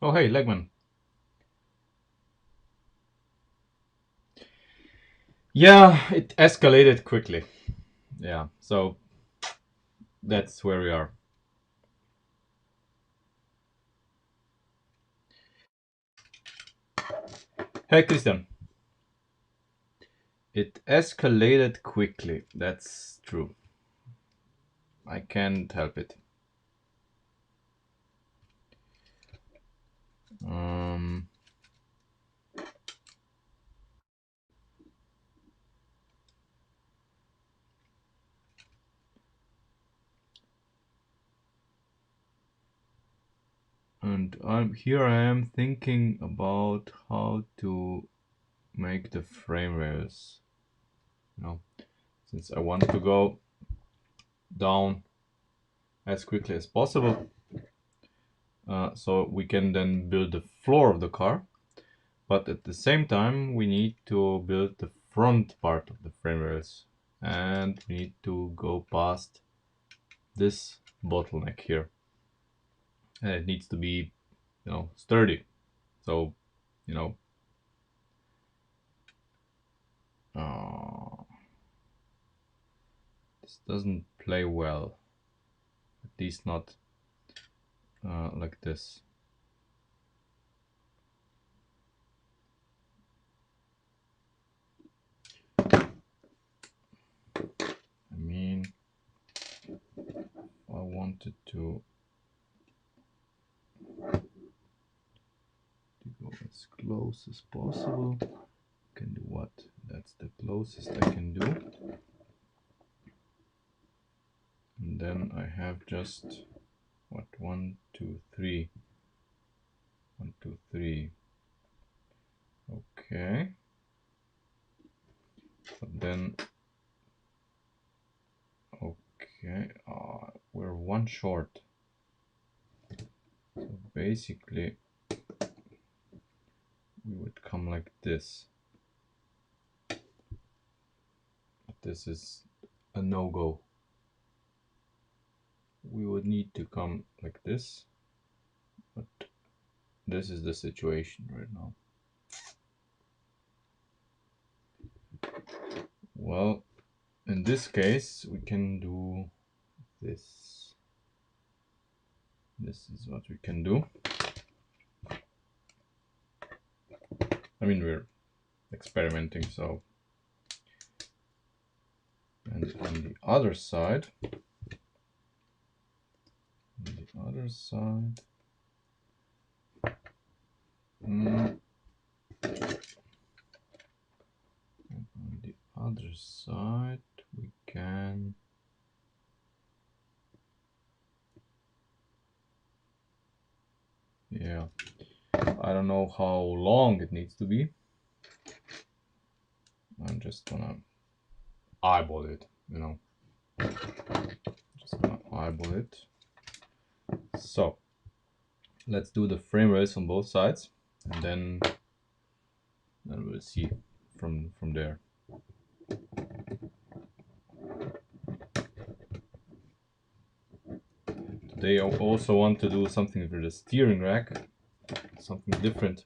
Oh, hey, Legman. Yeah, it escalated quickly. Yeah, so that's where we are. Hey, Christian. It escalated quickly. That's true. I can't help it. Um, and I am thinking about how to make the frame rails. You know, since I want to go down as quickly as possible, so we can then build the floor of the car. But at the same time, we need to build the front part of the frame rails, and we need to go past this bottleneck here. And it needs to be, sturdy. So, you know, this doesn't play well. At least not like this. I mean, I wanted to go as close as possible. Can do what? That's the closest I can do. And then I have just what, 1, 2, 3. 1, 2, 3. Okay. But then, okay, we're one short. So basically, we would come like this. But this is a no-go. We would need to come like this. But this is the situation right now. Well, in this case, we can do this. This is what we can do. I mean, we're experimenting, so. And on the other side, and on the other side we can yeah, I don't know how long it needs to be. I'm just gonna eyeball it, you know. Just gonna eyeball it. So let's do the frame rails on both sides, and then we'll see from there. Today I also want to do something for the steering rack, something different.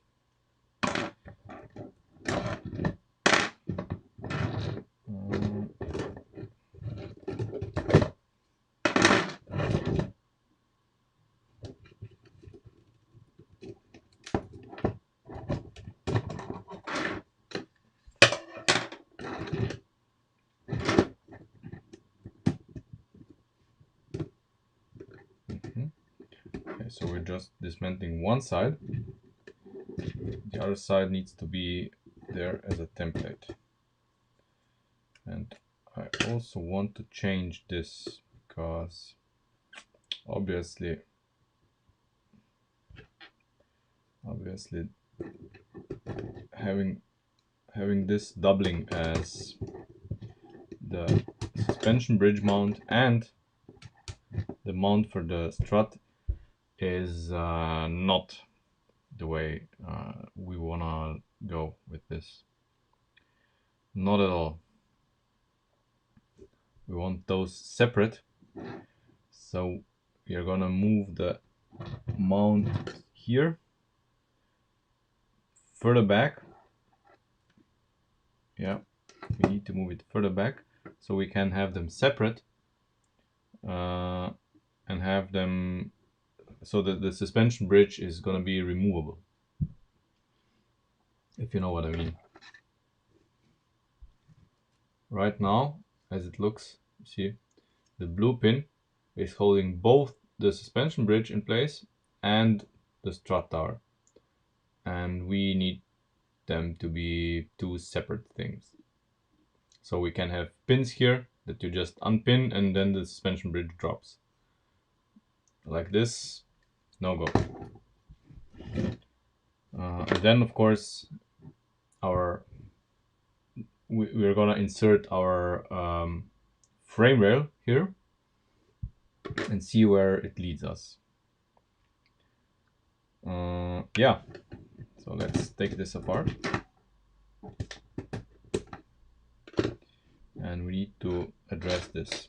Okay, so we're just dismantling one side. The other side needs to be there as a template. And I also want to change this because obviously having this doubling as the suspension bridge mount and the mount for the strut is not the way we wanna go with this. Not at all. We want those separate. So we are gonna move the mount here further back. Yeah, we need to move it further back so we can have them separate and have them so that the suspension bridge is gonna be removable, if you know what I mean. Right now, as it looks, you see, the blue pin is holding both the suspension bridge in place and the strut tower. And we need them to be two separate things. So we can have pins here that you just unpin and then the suspension bridge drops. Like this, no go. And then of course we're gonna insert our frame rail here and see where it leads us. Yeah, so let's take this apart. And we need to address this.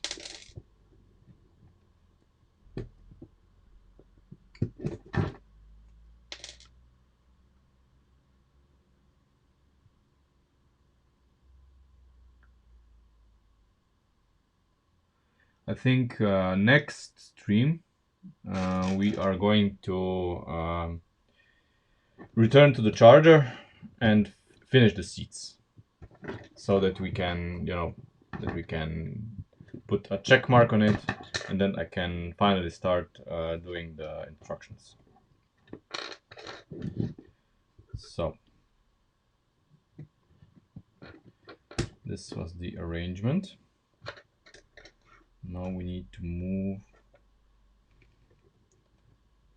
I think next stream we are going to return to the charger and finish the seats so that we can, you know, put a check mark on it, and then I can finally start doing the instructions. So this was the arrangement. Now we need to move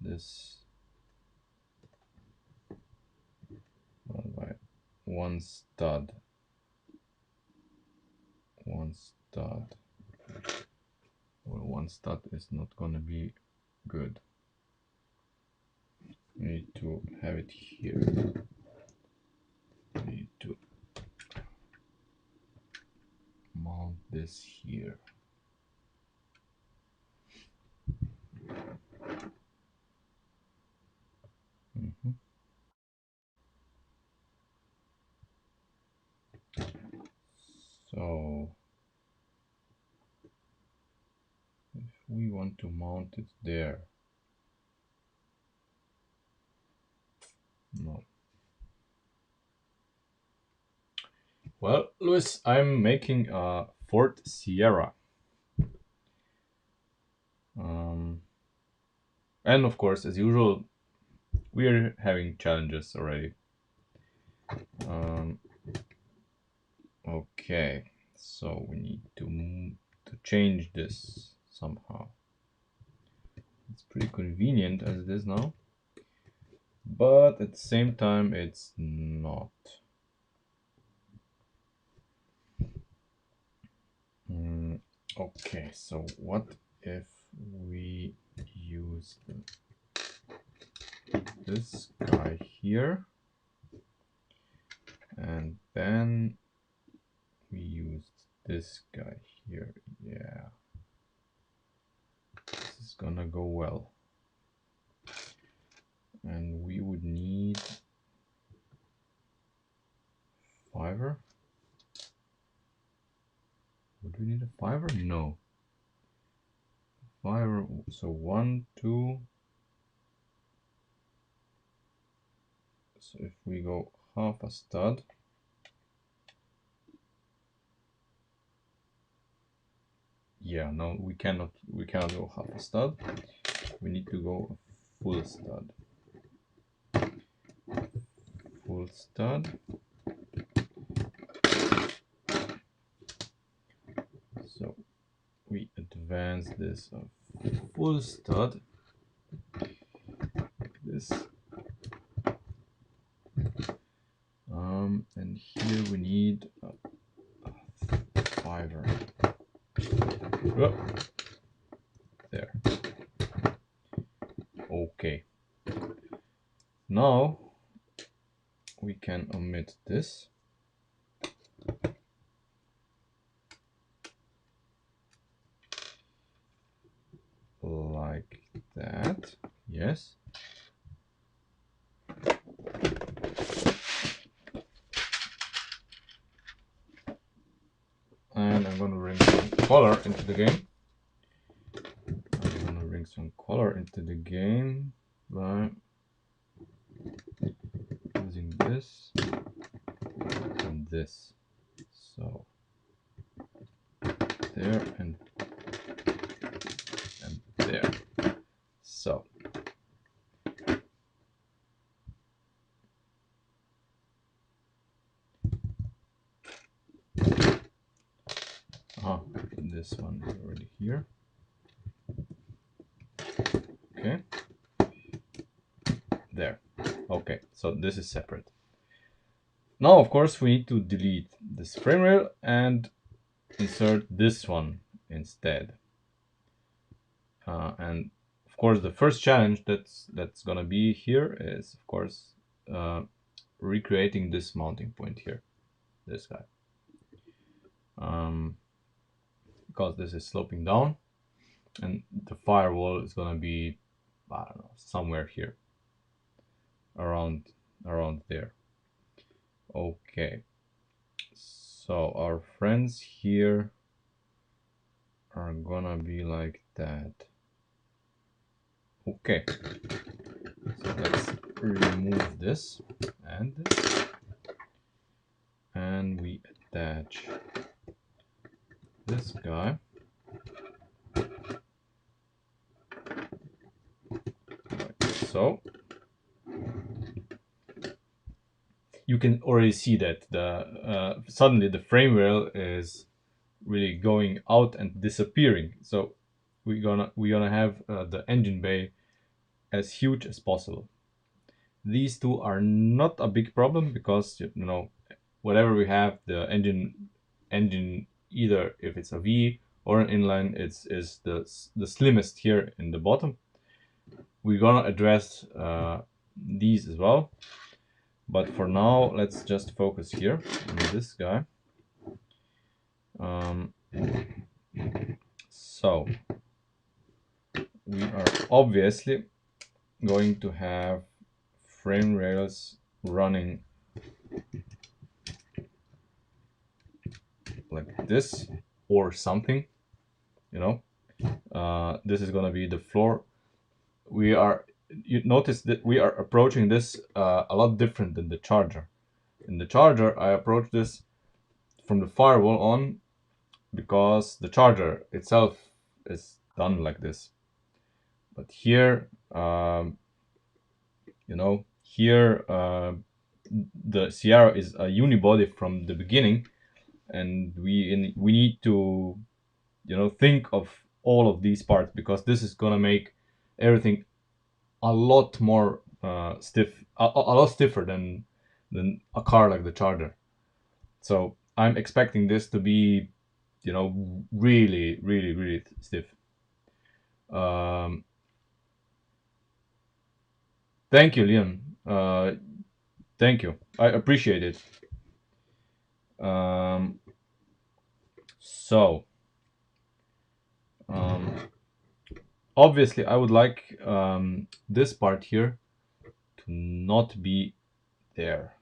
this by one stud. Well, one stud is not gonna be good. We need to have it here. We need to mount this here. So if we want to mount it there, no. Well, Louis, I'm making a Ford Sierra. And of course, as usual, we are having challenges already. Okay, so we need to change this somehow. It's pretty convenient as it is now. but at the same time it's not. Okay, so what if we use this guy here, and then we used this guy here? Yeah, this is gonna go well. And we would need fiver. Would we need a fiver? No. Fiver, so 1, 2. So if we go half a stud, yeah, no, we cannot go half a stud. We need to go a full stud. Full stud. So we advance this a full stud. This. And here we need a fiver. Oh, there. Okay. Now we can omit this. Like that. Yes. And I'm going to bring some color into the game. By using this and this. So there and there. So this one is already here. Okay. There. Okay, so this is separate. Now, of course, we need to delete this frame rail and insert this one instead. And of course, the first challenge that's gonna be here is, of course, recreating this mounting point here, this guy, because this is sloping down, and the firewall is gonna be, I don't know, somewhere here, around there. Okay, so our friends here are gonna be like that. Okay, so let's remove this and this, and we attach this guy like so. You can already see that the suddenly the frame rail is really going out and disappearing. So we're gonna have the engine bay as huge as possible. These two are not a big problem because, you know, whatever we have, the engine either if it's a V or an inline, is the slimmest here in the bottom. We're gonna address these as well, but for now let's just focus here on this guy. So we are obviously going to have frame rails running like this or something, you know. This is going to be the floor. You notice that we are approaching this a lot different than the charger. In the charger, I approach this from the firewall on because the charger itself is done like this. But here, you know, here the Sierra is a unibody from the beginning, and we need to, you know, think of all of these parts, because this is gonna make everything a lot more stiff, a lot stiffer than a car like the Charger. So I'm expecting this to be, you know, really, really, really stiff. Um, Thank you, Leon. Thank you. I appreciate it. Um, so, um, obviously, I would like this part here to not be there,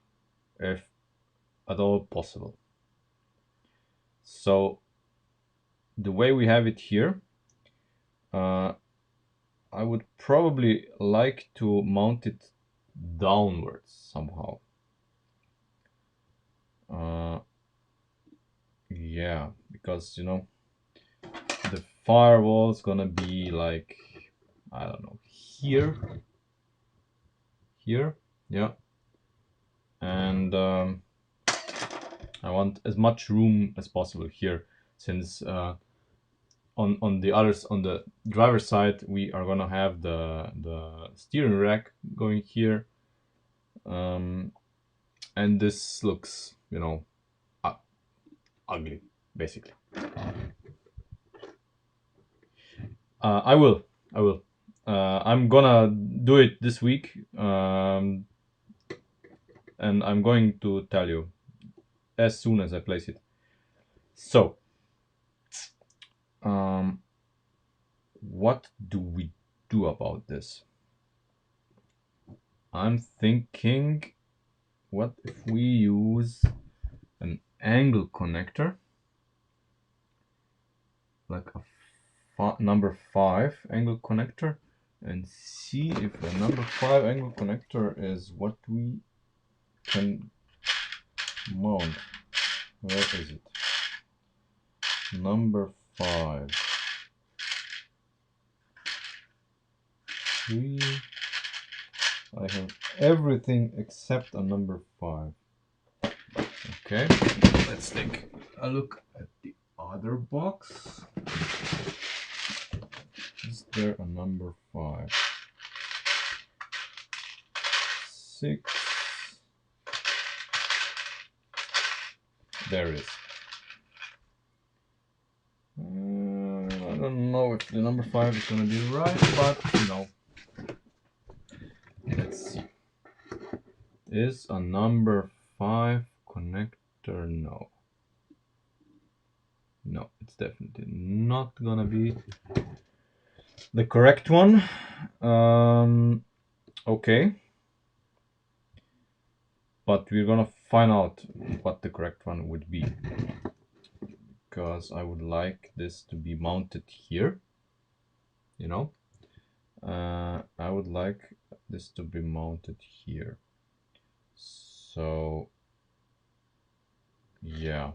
if at all possible. So, the way we have it here, uh, I would probably like to mount it downwards somehow. Uh, yeah, because you know the firewall is gonna be like, I don't know, here, yeah, and I want as much room as possible here, since on the others, on the driver's side, we are gonna have the steering rack going here, and this looks, you know, ugly, basically. I will. I will. I'm gonna do it this week, and I'm going to tell you as soon as I place it. So, what do we do about this? I'm thinking, what if we use an angle connector, like a number 5 angle connector, and see if a number 5 angle connector is what we can mount. Where is it? Number 5. I have everything except a number 5. Okay, let's take a look at the other box. Is there a number 5? 6. There is. I don't know if the number 5 is gonna be right, but you know. Let's see. Is a number 5 connector? No. No, it's definitely not gonna be the correct one. Okay. But we're gonna find out what the correct one would be. Because I would like this to be mounted here. You know? I would like this to be mounted here. So, yeah.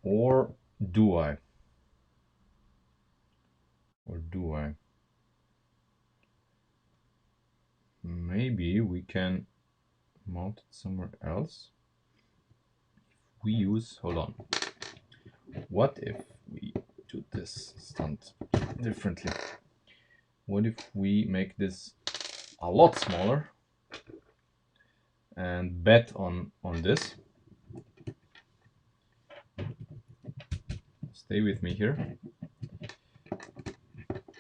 Or do I? Or do I? Maybe we can mount it somewhere else. We use, hold on. What if we do this stunt differently? What if we make this a lot smaller and bet on this? Stay with me here.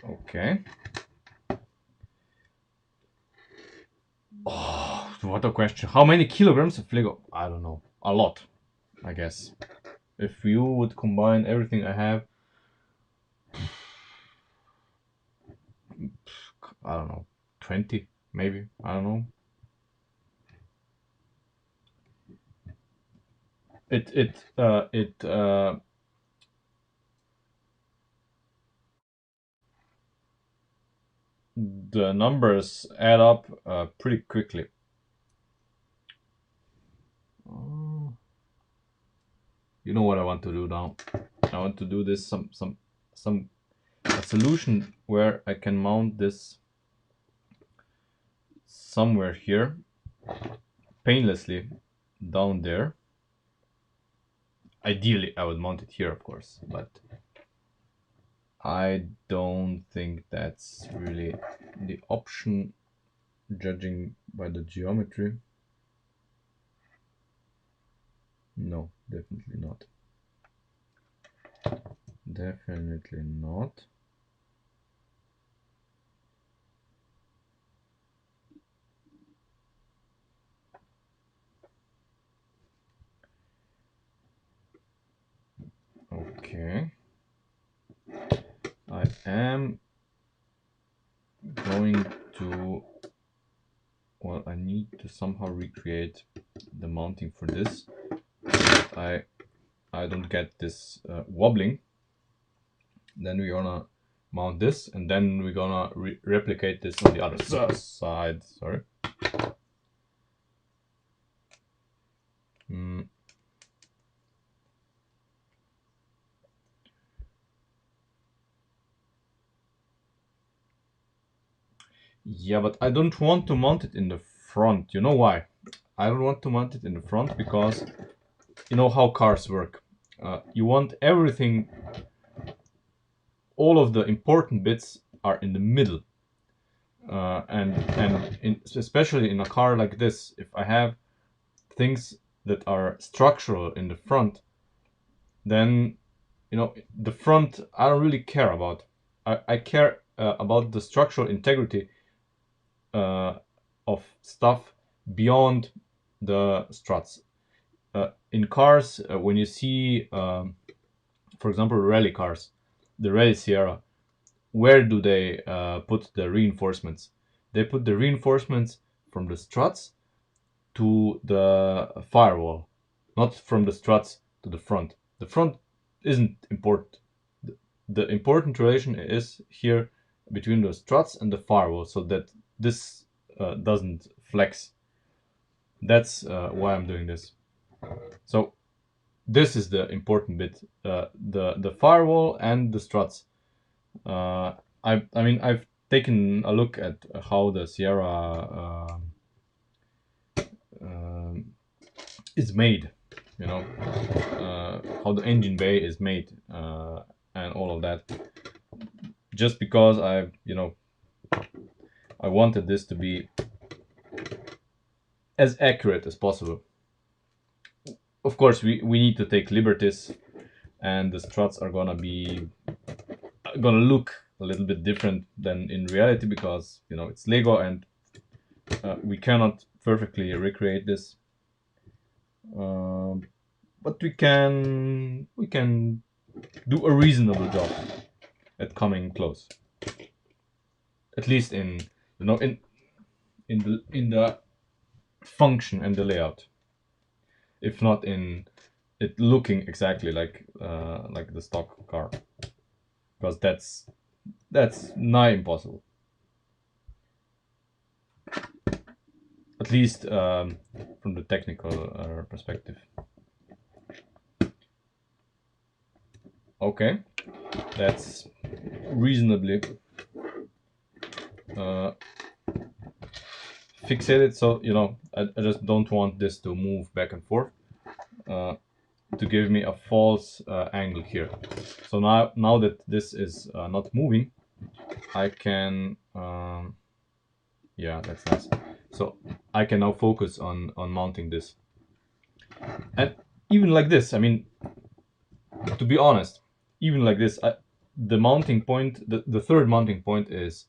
Okay. Oh, what a question. How many kilograms of Lego? I don't know. A lot, I guess. If you would combine everything I have, I don't know, 20 maybe. I don't know. The numbers add up pretty quickly. You know what I want to do now? I want to do this a solution where I can mount this somewhere here, painlessly, down there. Ideally, I would mount it here, of course, but I don't think that's really the option, judging by the geometry. No, definitely not. Definitely not. Okay. I am going to, well, I need to somehow recreate the mounting for this. I don't get this wobbling. Then we're gonna mount this, and then we're gonna replicate this on the other side. Sorry. Mm. Yeah, but I don't want to mount it in the front. You know why? I don't want to mount it in the front because you know how cars work. You want everything, all of the important bits are in the middle. Especially in a car like this, if I have things that are structural in the front, then you know the front I don't really care about. I care about the structural integrity of stuff beyond the struts. In cars, when you see, for example, rally cars, the Rally Sierra, where do they put the reinforcements? They put the reinforcements from the struts to the firewall, not from the struts to the front. The front isn't important. The important relation is here between the struts and the firewall, so that this doesn't flex. That's why I'm doing this. So this is the important bit: the firewall and the struts. I mean I've taken a look at how the Sierra is made, you know, how the engine bay is made, and all of that. Just because I wanted this to be as accurate as possible. Of course, we need to take liberties, and the struts are gonna look a little bit different than in reality because you know it's Lego and we cannot perfectly recreate this. Um, but we can do a reasonable job at coming close. At least in you know in the function and the layout, if not in it looking exactly like the stock car, because that's nigh impossible. At least from the technical perspective. Okay, that's reasonably uh, fixated. So you know, I just don't want this to move back and forth to give me a false angle here. So now that this is not moving, I can yeah, that's nice. So I can now focus on mounting this. And even like this, I mean, to be honest, even like this, the mounting point, the third mounting point is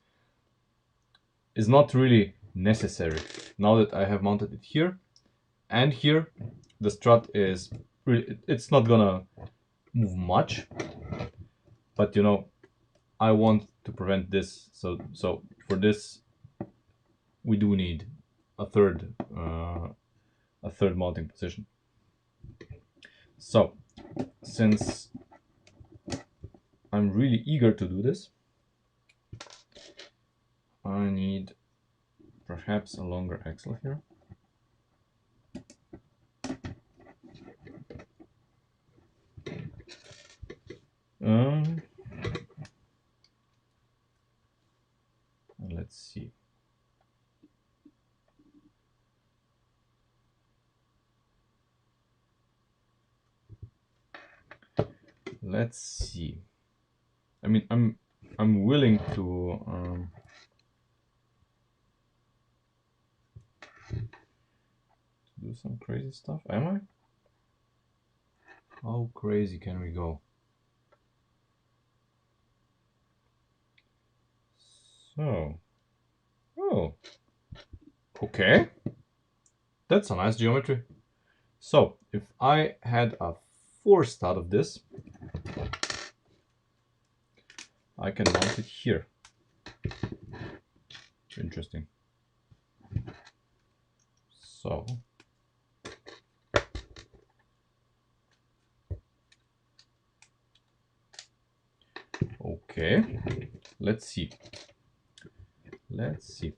not really necessary. Now that I have mounted it here and here, the strut is really, it's not gonna move much, but you know, I want to prevent this. So for this, we do need a third mounting position. So since I'm really eager to do this, I need perhaps a longer axle here. Let's see. Let's see. I mean, I'm willing to do some crazy stuff. Am I? How crazy can we go? So, oh, okay. That's a nice geometry. So, if I had a forced out of this, I can mount it here. Interesting. So, okay, let's see. Let's see.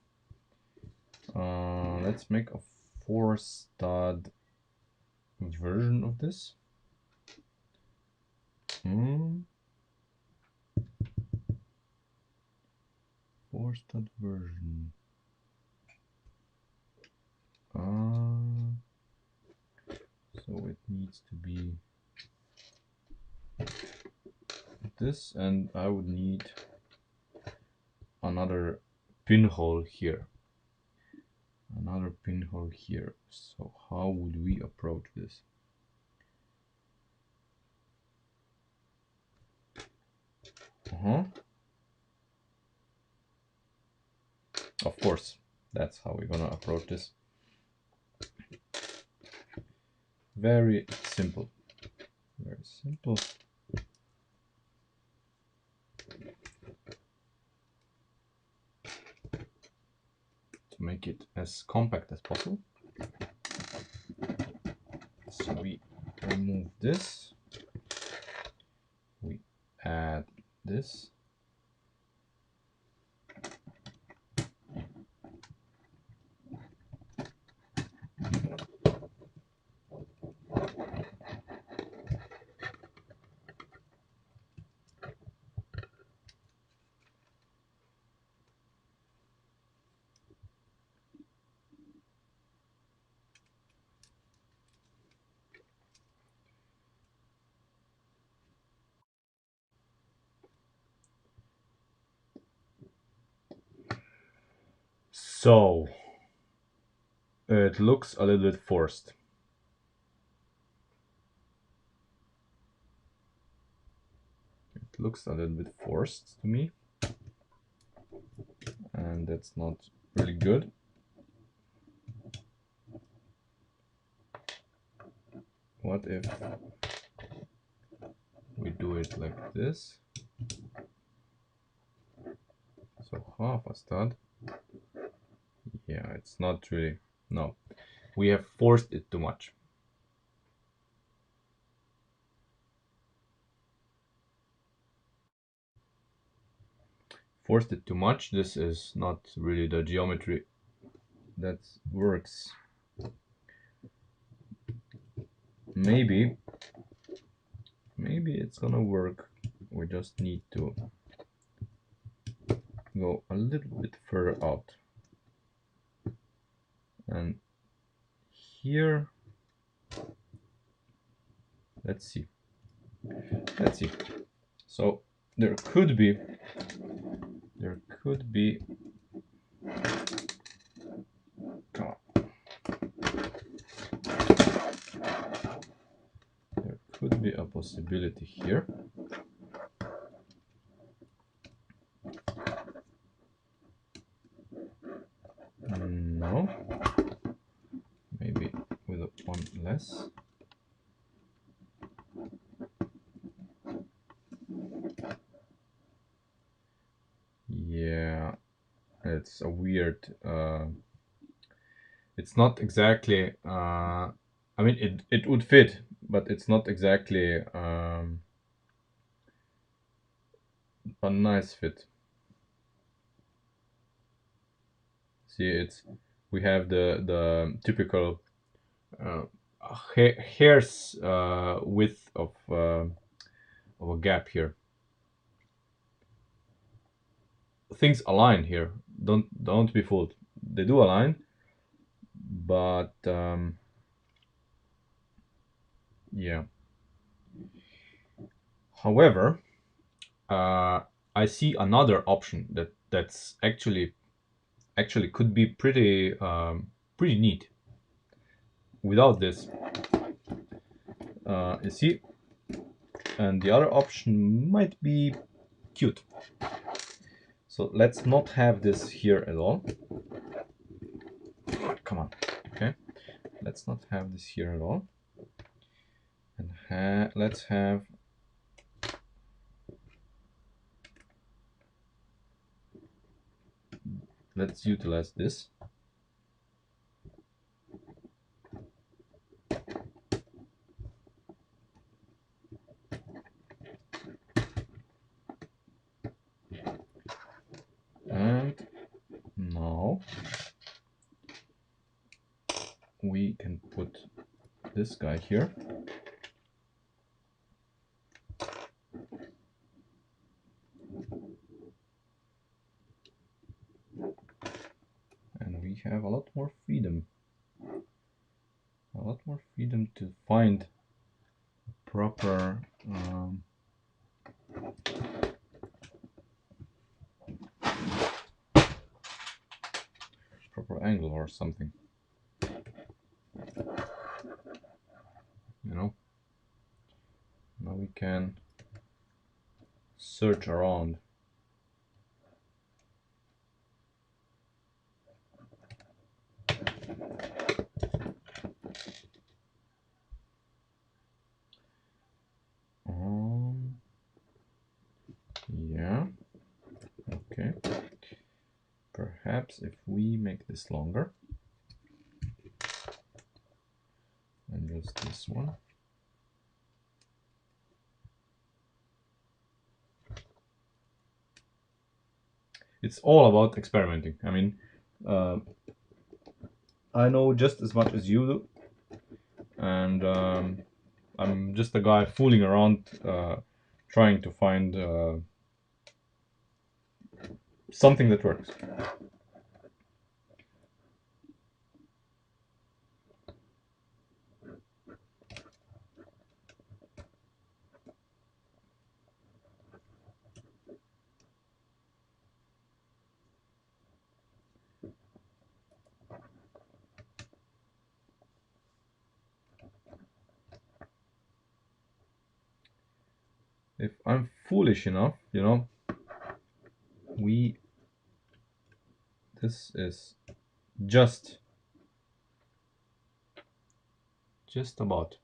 Let's make a 4-stud version of this. 4-stud version. So it needs to be this, and I would need another pinhole here. Another pinhole here. So how would we approach this? Of course, that's how we're gonna approach this. Very simple. Very simple. To make it as compact as possible. So we remove this. We add this. So it looks a little bit forced. It looks a little bit forced to me, and that's not really good. What if we do it like this? So half a stud. Yeah, it's not really, no. We have forced it too much. Forced it too much. This is not really the geometry that works. Maybe it's gonna work. We just need to go a little bit further out. And here, let's see. So there could be come on. There could be a possibility here. No, maybe with one less. Yeah, it's a weird. It's not exactly. I mean, it would fit, but it's not exactly a nice fit. See, we have the typical hair's width of a gap here. Things align here. Don't be fooled. They do align, but yeah. However, I see another option that's actually could be pretty neat. Without this, you see, and the other option might be cute. So let's not have this here at all. Come on, okay. Let's not have this here at all. And let's utilize this. And now we can put this guy here. And we have a lot more freedom. A lot more freedom to find proper proper angle or something. You know, now we can search around. Yeah, okay. Perhaps if we make this longer and just this one. It's all about experimenting. I mean, I know just as much as you do, and I'm just a guy fooling around, trying to find something that works. If I'm foolish enough, you know, this is just about.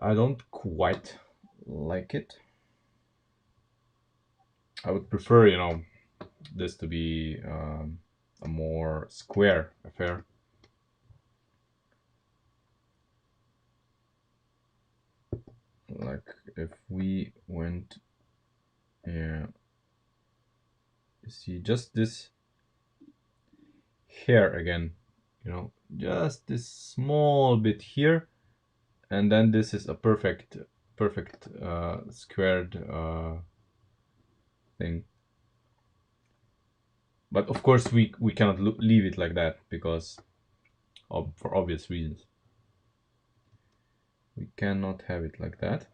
I don't quite like it. I would prefer, you know, this to be a more square affair. Like if we went, yeah, you see just this here again, you know, just this small bit here, and then this is a perfect squared thing. But of course we cannot leave it like that because for obvious reasons. We cannot have it like that.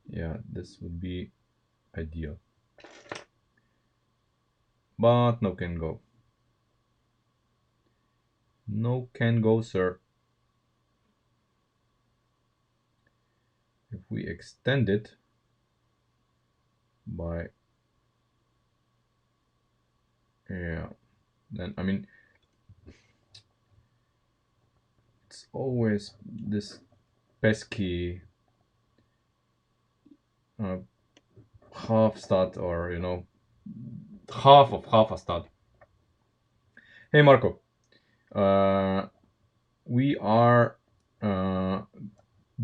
Yeah, this would be ideal. But no can go. No can go, sir. If we extend it by, yeah, then I mean, it's always this pesky half stud, or you know, half of half a stud. Hey Marco, we are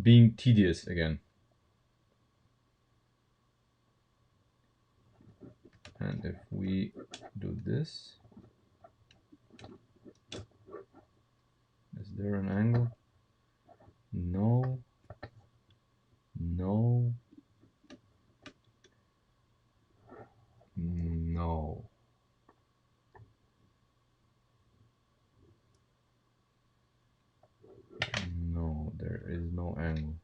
being tedious again. And if we do this, is there an angle? No. No. No. there is no angle.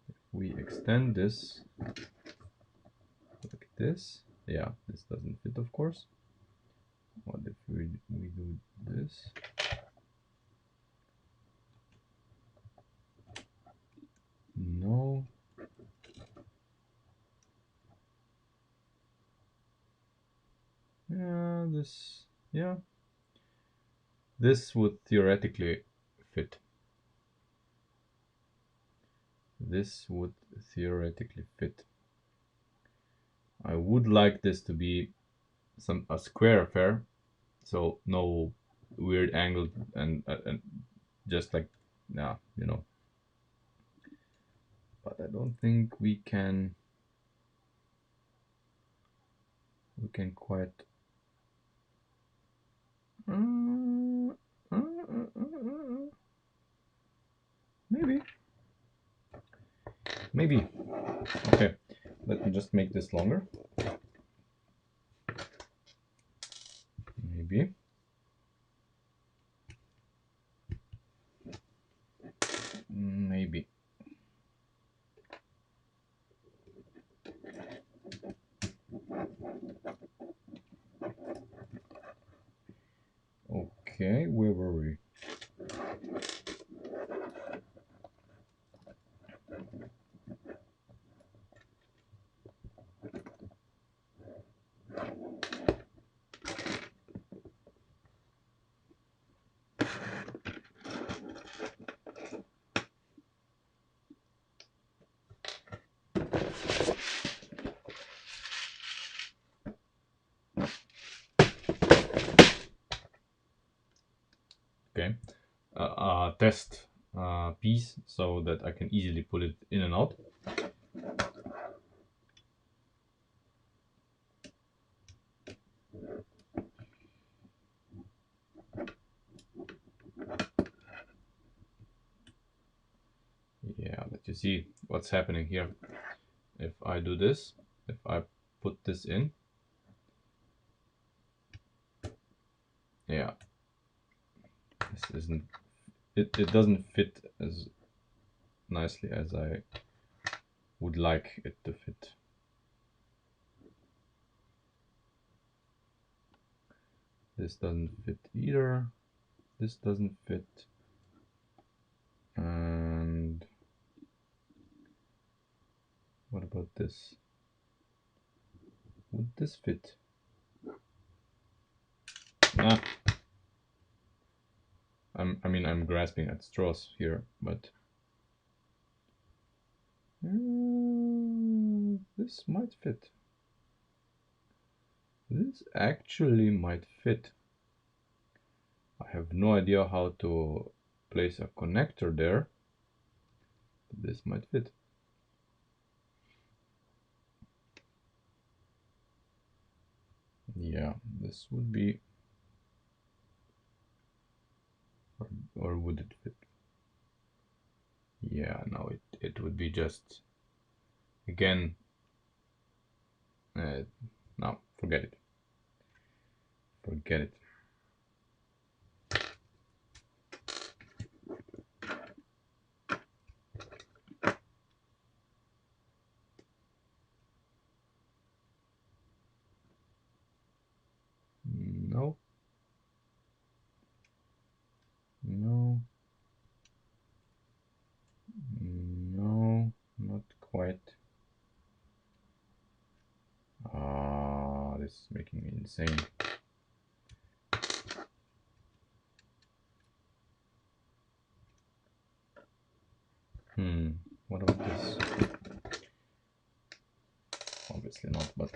If we extend this like this, yeah, this doesn't fit, of course. What if we do this? No. Yeah, this, yeah. This would theoretically fit. This would theoretically fit. I would like this to be a square affair, so no weird angle and just like, yeah, you know. But I don't think we can quite. Maybe. Maybe. Okay, let me just make this longer. Maybe. Maybe. Okay, where were we? Okay, test piece so that I can easily pull it in and out. Yeah, let you see what's happening here. If I do this, if I put this in, yeah, this isn't, it doesn't fit as nicely as I would like it to fit. This doesn't fit either. This doesn't fit. And what about this? Would this fit? Ah. I mean, I'm grasping at straws here, but this might fit. This actually might fit. I have no idea how to place a connector there. But this might fit. Yeah, this would be, or would it fit? Yeah, no, it would be just, again, no, forget it. Forget it. No. No. No, not quite. Ah, this is making me insane. What about this? Obviously not, but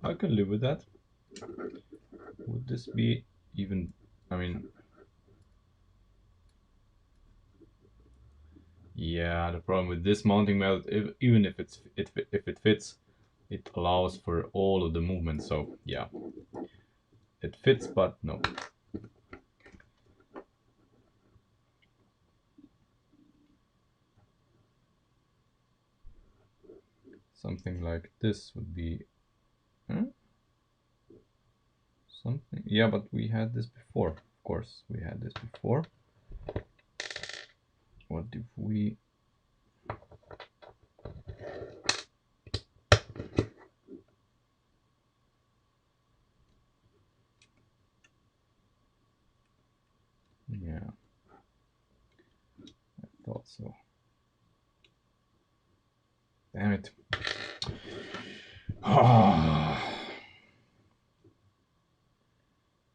I can live with that. Would this be even? I mean, yeah, the problem with this mounting method, even if if it fits, it allows for all of the movement. So yeah, it fits, but no. Something like this would be something. Yeah, but we had this before. Of course, we had this before. What if we? Yeah, I thought so. Damn it.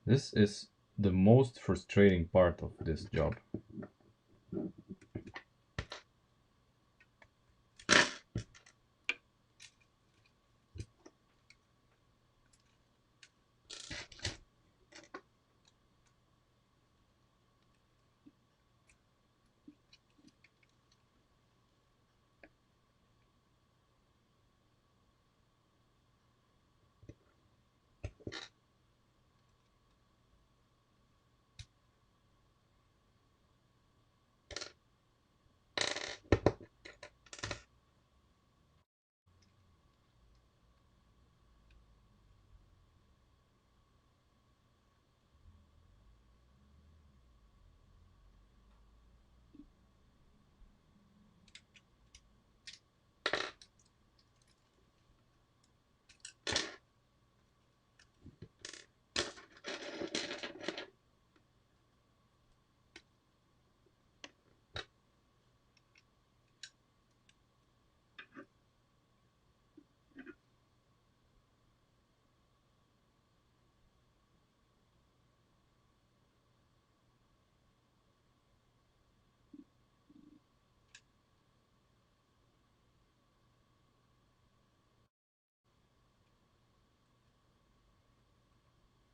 This is the most frustrating part of this job.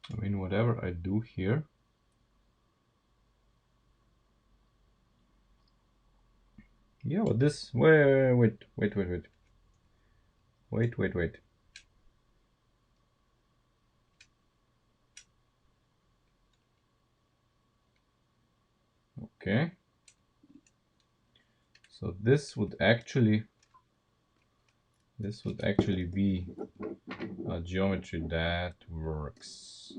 I mean, whatever I do here, yeah, but this, wait. Okay. So this would actually be a geometry that works.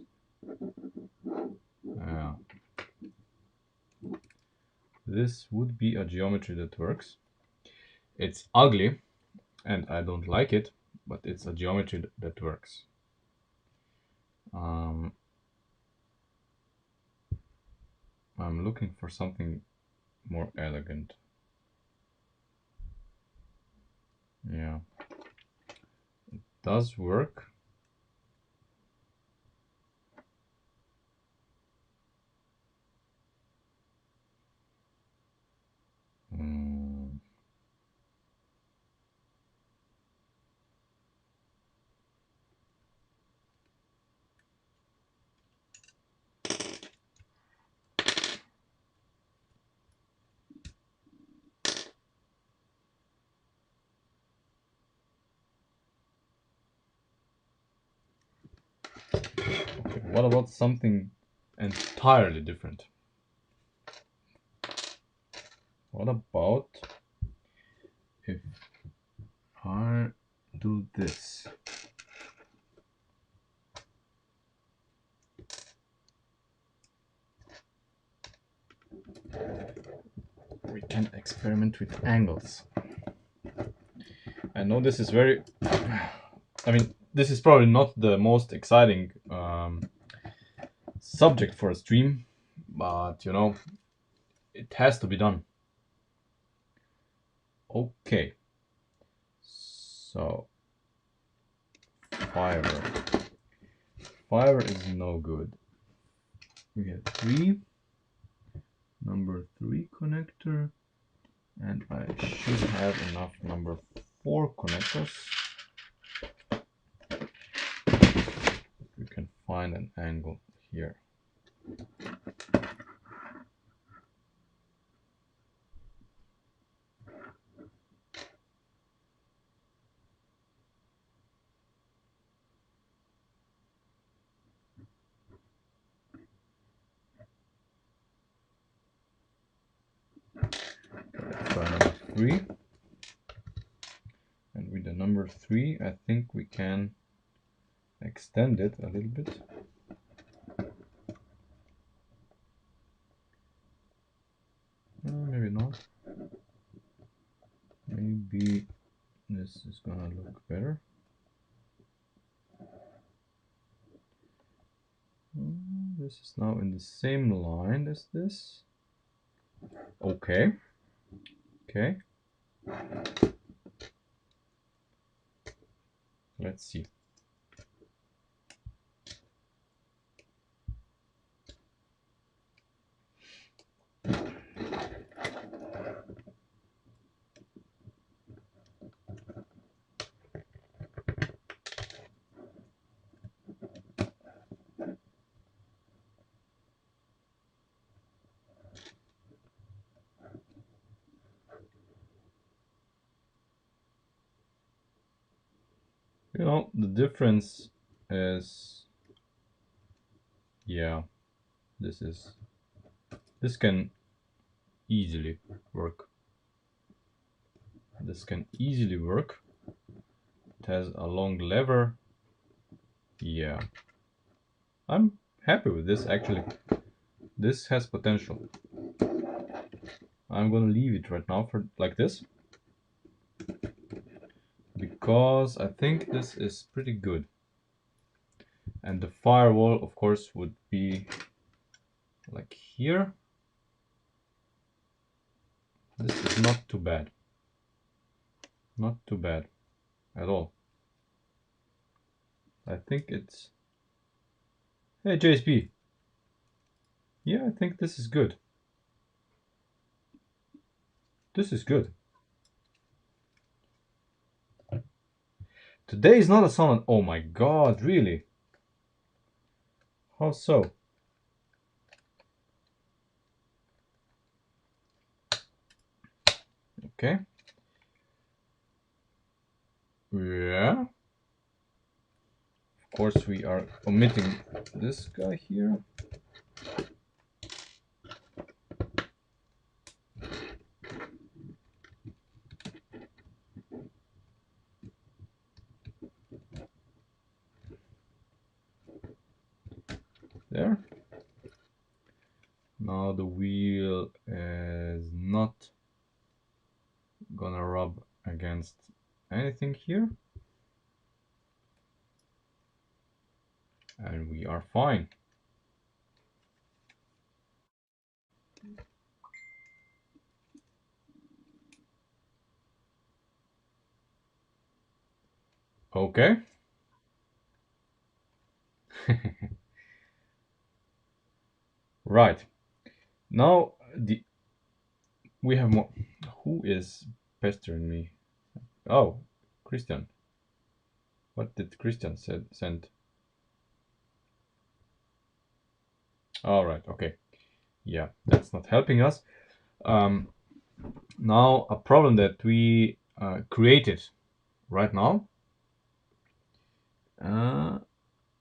This would be a geometry that works. It's ugly and I don't like it, but it's a geometry that works. I'm looking for something more elegant. Yeah, it does work. Okay, what about something entirely different? What about if I do this? We can experiment with angles. I know this is very, I mean, this is probably not the most exciting subject for a stream, but you know, it has to be done. Okay, so Fiverr is no good. We have number 3 connector, and I should have enough number 4 connectors. We can find an angle here. Let's try number 3. And with the number 3, I think we can extend it a little bit. Maybe not. Maybe this is gonna look better. This is now in the same line as this. Okay. Okay. Let's see. You know, the difference is, yeah, this can easily work. This can easily work. It has a long lever. Yeah. I'm happy with this actually. This has potential. I'm gonna leave it right now for like this, because I think this is pretty good. And the firewall, of course, would be like here. This is not too bad. Not too bad at all. I think it's... Hey, JSP. Yeah, I think this is good. This is good. Today is not a sun. Oh my god, really? How so? Okay. Yeah. Of course, we are omitting this guy here. There. Now the wheel is not gonna rub against anything here. And we are fine. Okay. Right. Now we have more. Who is pestering me? Oh, Christian. What did Christian send? All right. Okay. Yeah, that's not helping us. Now a problem that we created right now.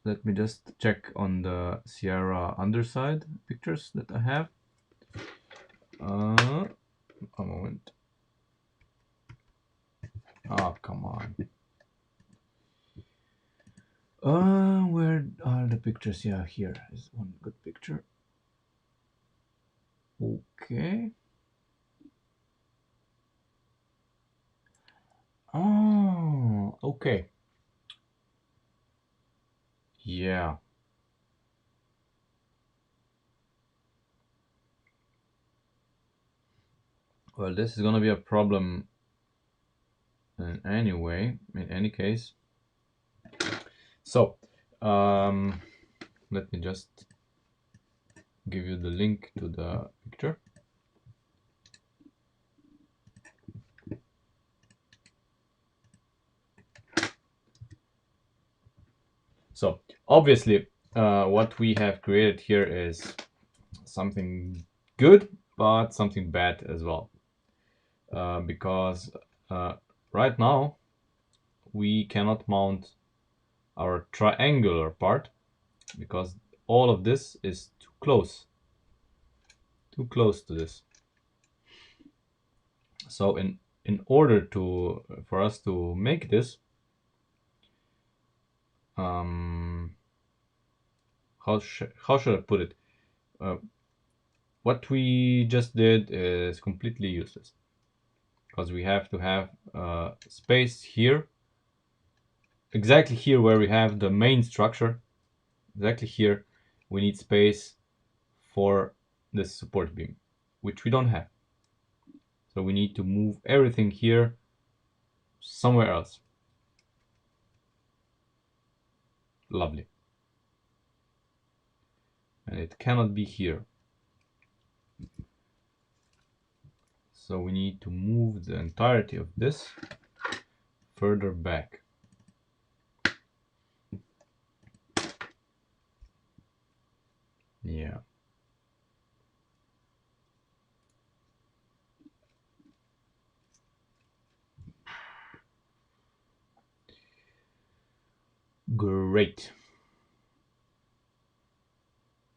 Let me just check on the Sierra underside pictures that I have. A moment. Oh, come on. Where are the pictures? Yeah, here is one good picture. Okay. Oh, okay. Yeah. Well, this is gonna be a problem in any way, in any case. So, let me just give you the link to the picture. So, obviously, what we have created here is something good, but something bad as well. Because right now we cannot mount our triangular part because all of this is too close to this. So in order to for us to make this, how should I put it? What we just did is completely useless because we have to have space here, exactly here where we have the main structure. Exactly here, we need space for this support beam, which we don't have. So we need to move everything here somewhere else. Lovely. And it cannot be here. So we need to move the entirety of this further back. Yeah. Great.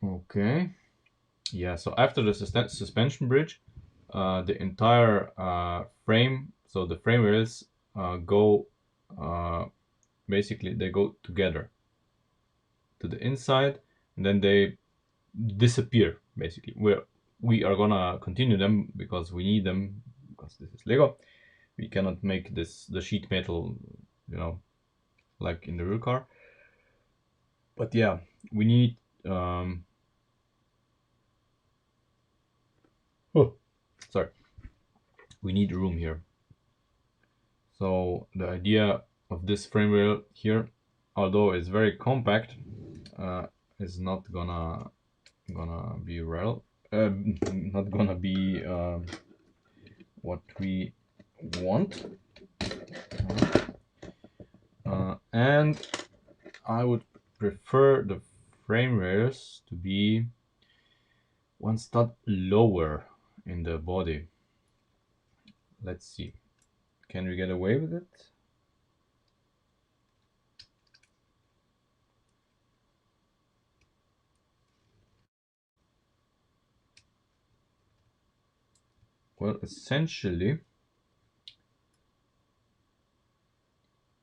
Okay. Yeah, so after the suspension bridge, the entire frame, so the frame rails go, basically they go together to the inside, and then they disappear, basically. We are gonna continue them because we need them, because this is Lego. We cannot make this the sheet metal, you know, like in the real car. But yeah, we need oh, sorry, we need room here. So the idea of this frame rail here, although it's very compact, is not gonna be real. Not gonna be what we want. And I would prefer the frame rails to be one stud lower in the body. Let's see. Can we get away with it? Well, essentially,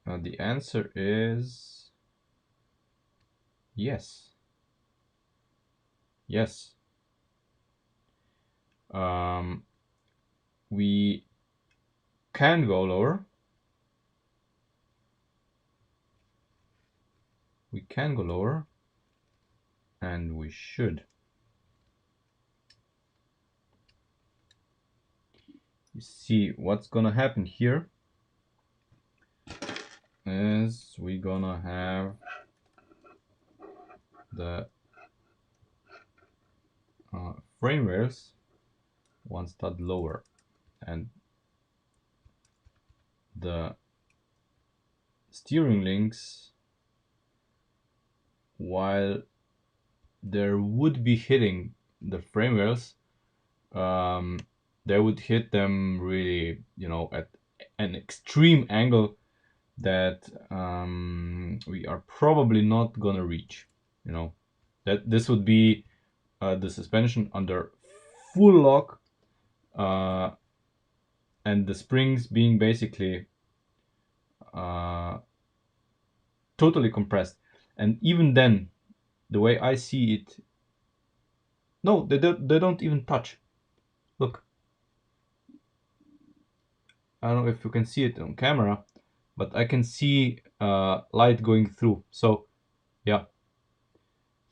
the answer is yes. Yes. We can go lower. We can go lower. And we should. You see, what's gonna happen here is we're gonna have the frame rails one stud lower, and the steering links, while there would be hitting the frame rails, they would hit them really, you know, at an extreme angle that we are probably not gonna reach. You know, that this would be the suspension under full lock, and the springs being basically totally compressed. And even then, the way I see it, no, they don't even touch. Look, I don't know if you can see it on camera, but I can see light going through. So yeah,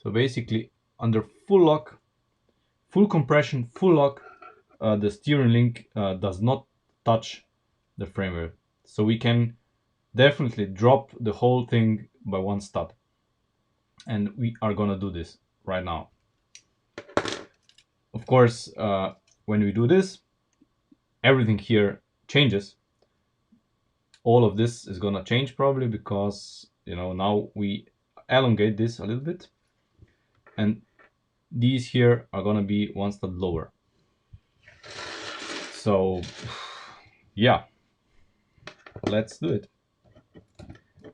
so basically under full lock, full compression, full lock, the steering link does not touch the frame rail. So we can definitely drop the whole thing by one stud. And we are gonna do this right now. Of course, when we do this, everything here changes. All of this is gonna change probably because, you know, now we elongate this a little bit. and these here are gonna be one stud lower. So yeah, let's do it.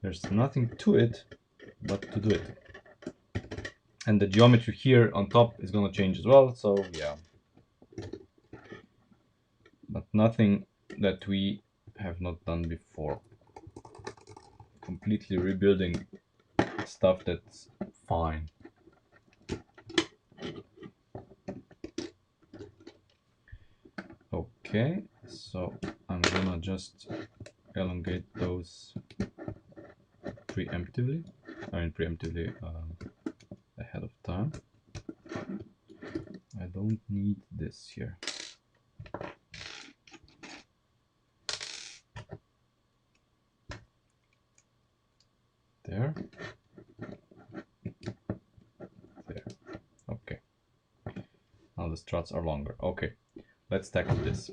There's nothing to it but to do it. And the geometry here on top is gonna change as well, so yeah. But nothing that we have not done before. Completely rebuilding stuff that's fine. Okay, so I'm gonna just elongate those preemptively. Ahead of time. I don't need this here. There. There. Okay. Now the struts are longer. Okay, let's tackle this.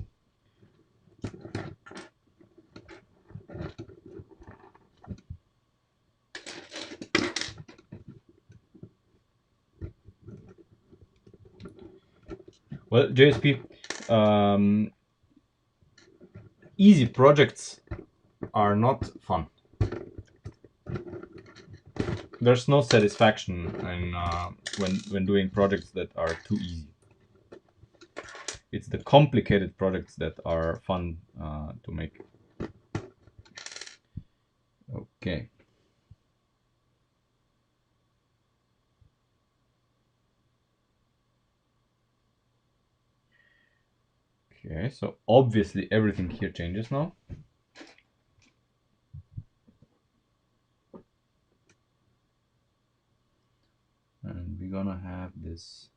Well, JSP, easy projects are not fun. There's no satisfaction in, when doing projects that are too easy. It's the complicated projects that are fun to make. Okay. Okay, so obviously everything here changes now. And we're gonna have this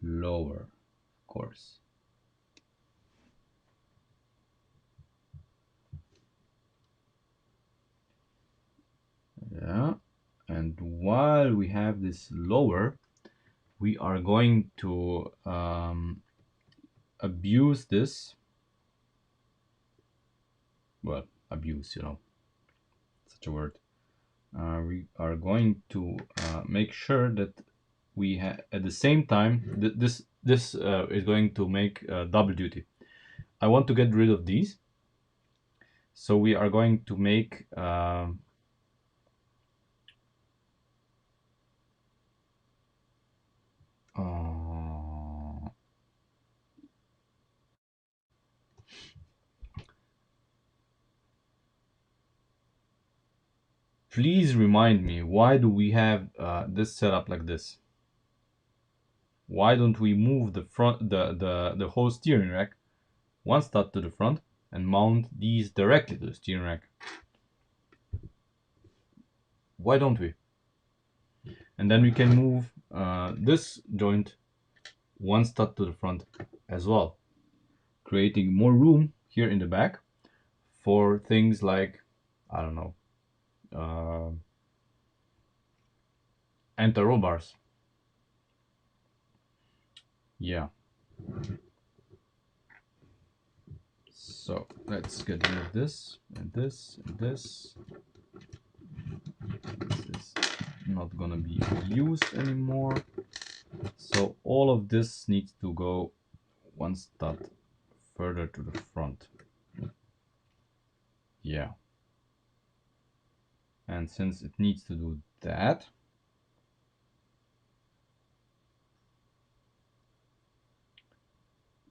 lower, of course. Yeah, and while we have this lower, we are going to abuse this. Well, abuse, you know, such a word. We are going to make sure that we have at the same time this is going to make double duty. I want to get rid of these, so we are going to make please remind me, why do we have this setup like this? Why don't we move the front, the whole steering rack one stud to the front and mount these directly to the steering rack? Why don't we? And then we can move this joint one stud to the front as well, creating more room here in the back for things like, I don't know, anti-roll bars. Yeah. So let's get rid of this and this and this. This is not gonna be used anymore. So all of this needs to go one stud further to the front. Yeah. And since it needs to do that,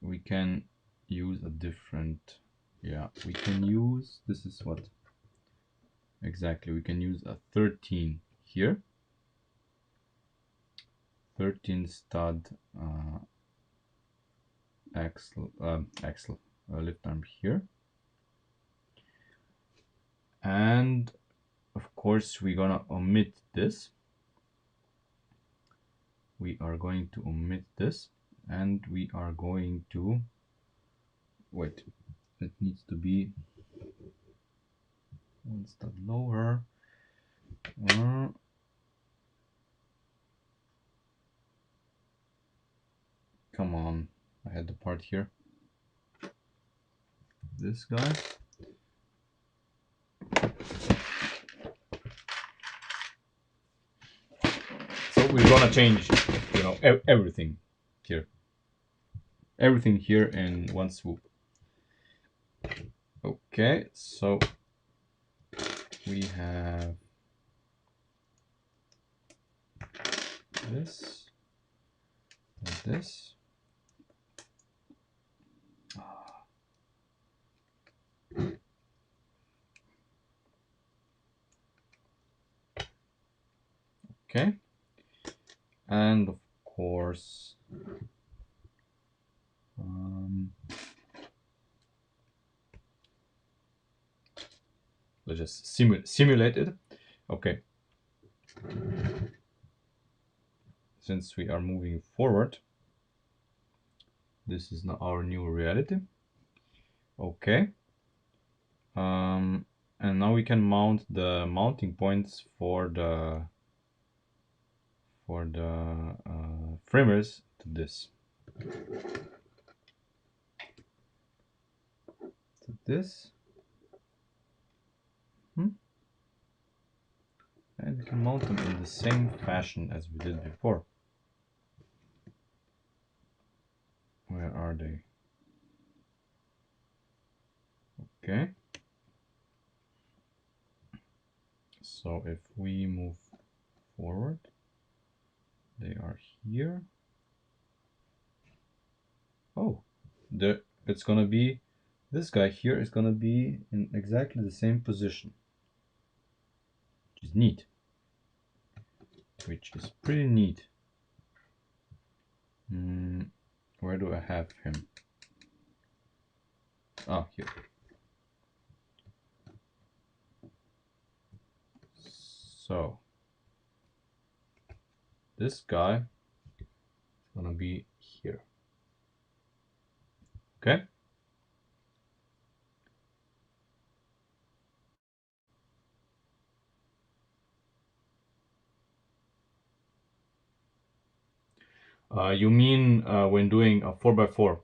we can use a different, yeah, we can use, this is what exactly, we can use a 13 here, 13 stud axle lift arm here, and of course we're gonna omit this. We are going to omit this, and we are going to wait, it needs to be one stud lower. Come on, I had the part here. This guy. we're gonna change, you know, everything here. Everything here in one swoop. Okay, so we have this and this. Okay, and of course, let's just simulate it. Okay, since we are moving forward, this is now our new reality. Okay, and now we can mount the mounting points for the framers to this. To this. And we can mount them in the same fashion as we did before. Where are they? Okay. So if we move forward, they are here. Oh, it's gonna be, this guy here is gonna be in exactly the same position, which is neat. Which is pretty neat. Where do I have him? Ah, here. So this guy is gonna be here. Okay. You mean when doing a 4x4?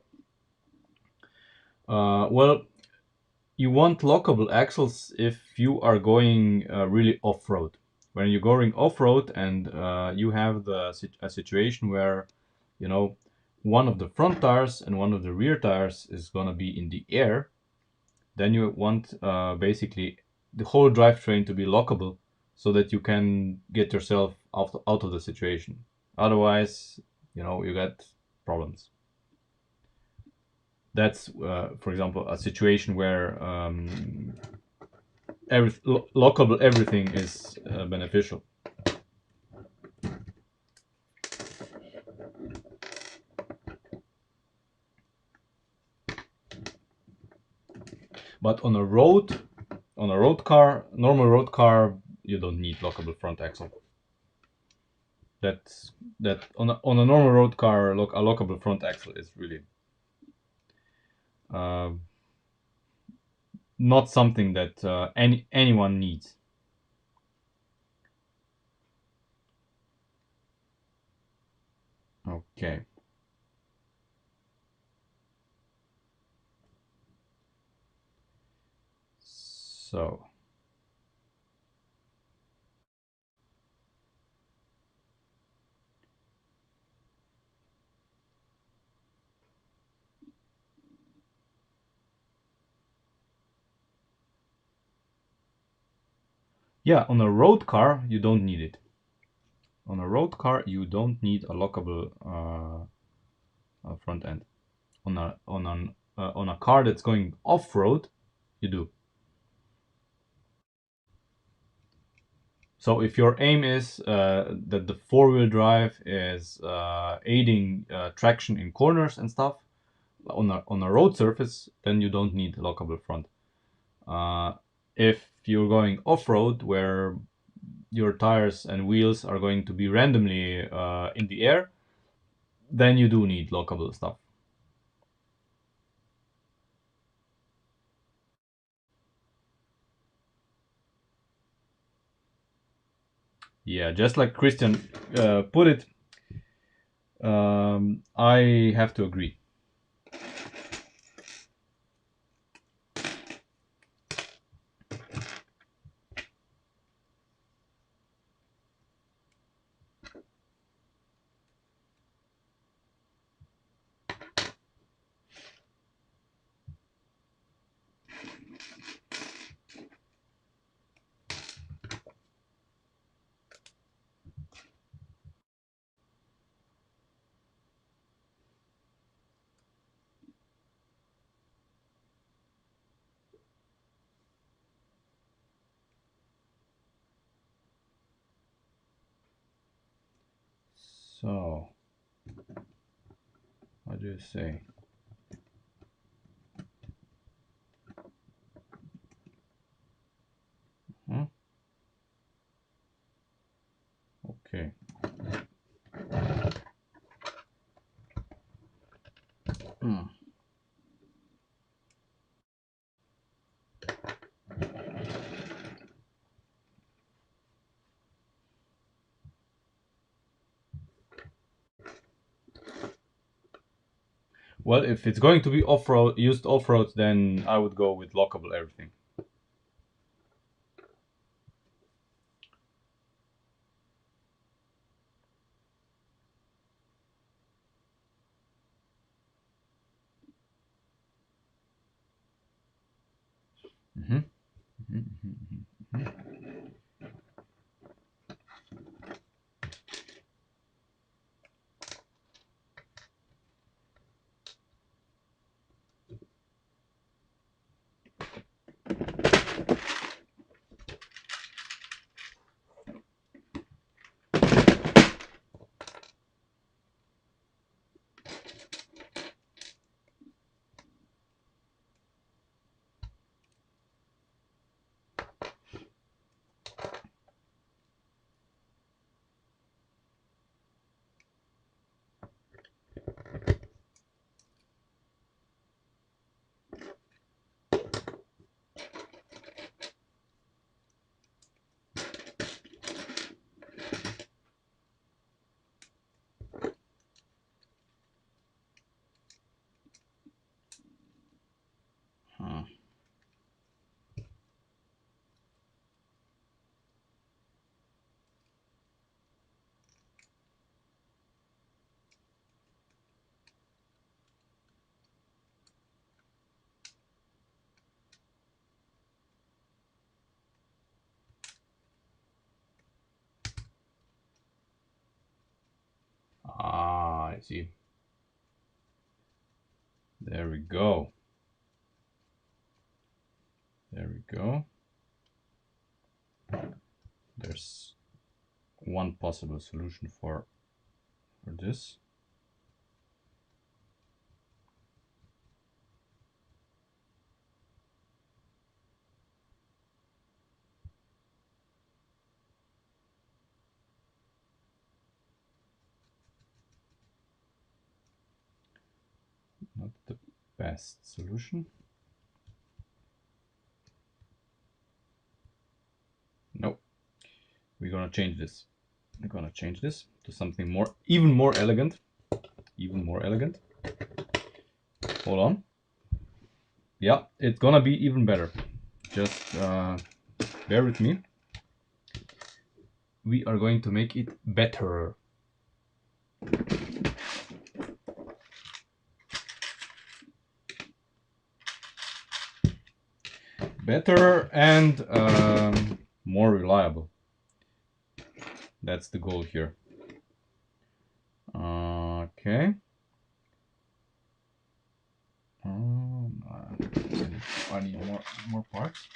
Well, you want lockable axles if you are going really off-road. When you're going off-road and you have a situation where, you know, one of the front tires and one of the rear tires is gonna be in the air, then you want basically the whole drivetrain to be lockable so that you can get yourself out of the situation. Otherwise, you know, you got problems. That's, for example, a situation where lockable everything is beneficial. But on a road car, normal road car, you don't need lockable front axle. That on a normal road car, a lockable front axle is really not something that anyone needs. Okay. So yeah, on a road car you don't need it. On a road car you don't need a lockable front end. On a car that's going off road, you do. So if your aim is that the four-wheel drive is aiding traction in corners and stuff on a road surface, then you don't need a lockable front. If you're going off-road where your tires and wheels are going to be randomly in the air, then you do need lockable stuff. Yeah, just like Christian put it, I have to agree. So, what do you say? Huh? Okay. Well, if it's going to be off-road, used off-road, then I would go with lockable everything. Ah, I see. There we go. There we go. There's one possible solution for this. Not the best solution. Nope. We're gonna change this. We're gonna change this to something more, even more elegant. Even more elegant. Hold on. Yeah, it's gonna be even better. Just bear with me. We are going to make it better. Better and more reliable. That's the goal here. Okay. I need more parts.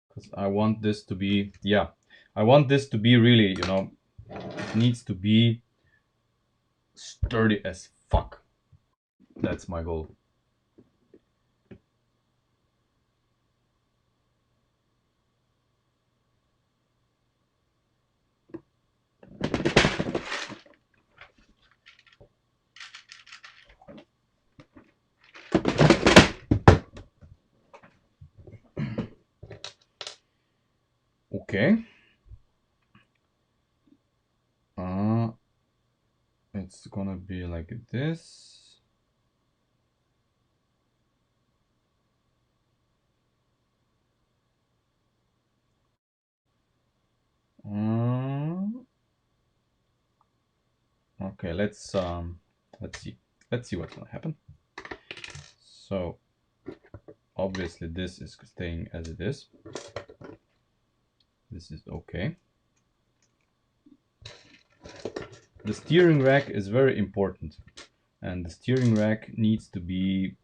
Because I want this to be, yeah, I want this to be really, you know, it needs to be sturdy as fuck. That's my goal. Okay. It's gonna be like this. Okay, let's see. Let's see what's gonna happen. So obviously this is staying as it is. This is okay. The steering rack is very important, and the steering rack needs to be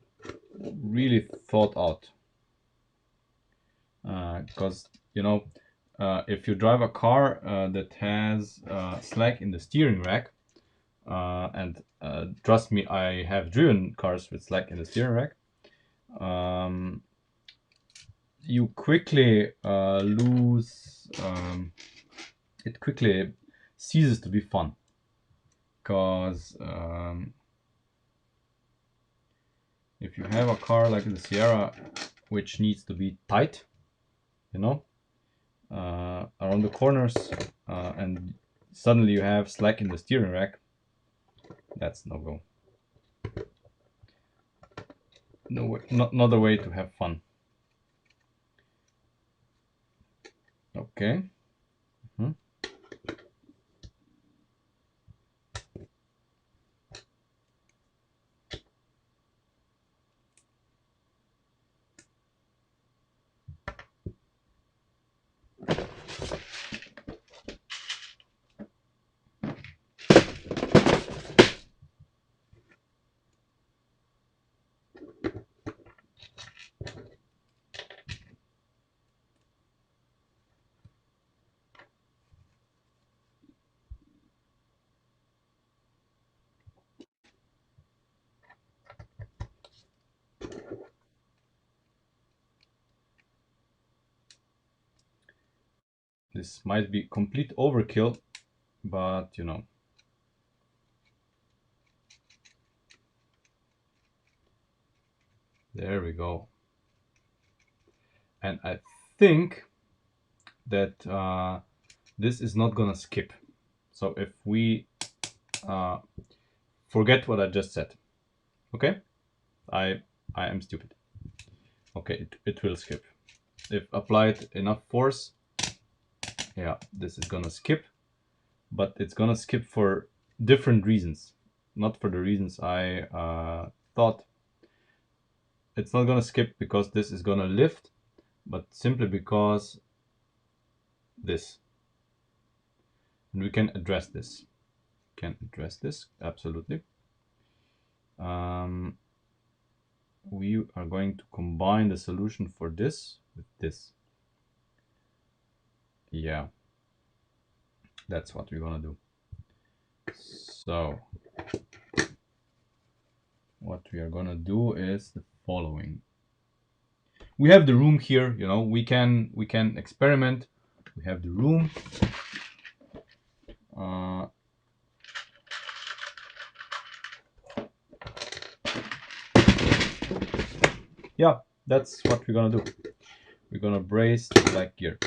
really thought out. because you know, if you drive a car that has slack in the steering rack, and trust me, I have driven cars with slack in the steering rack, you quickly lose. It quickly ceases to be fun, because if you have a car like the Sierra, which needs to be tight, you know, around the corners, and suddenly you have slack in the steering rack, that's no go. No way, not a way to have fun. Okay. Mhm. This might be complete overkill, but you know. There we go. And I think that this is not gonna skip. So if we forget what I just said, okay? I am stupid. Okay, it will skip. If applied enough force, yeah, this is gonna skip, but it's gonna skip for different reasons, not for the reasons I thought. It's not gonna skip because this is gonna lift, but simply because this. And we can address this. Absolutely. We are going to combine the solution for this with this. Yeah, that's what we're gonna do. So what we are gonna do is the following. We have the room here, you know, we can experiment. We have the room. Yeah, that's what we're gonna do. We're gonna brace the black gear.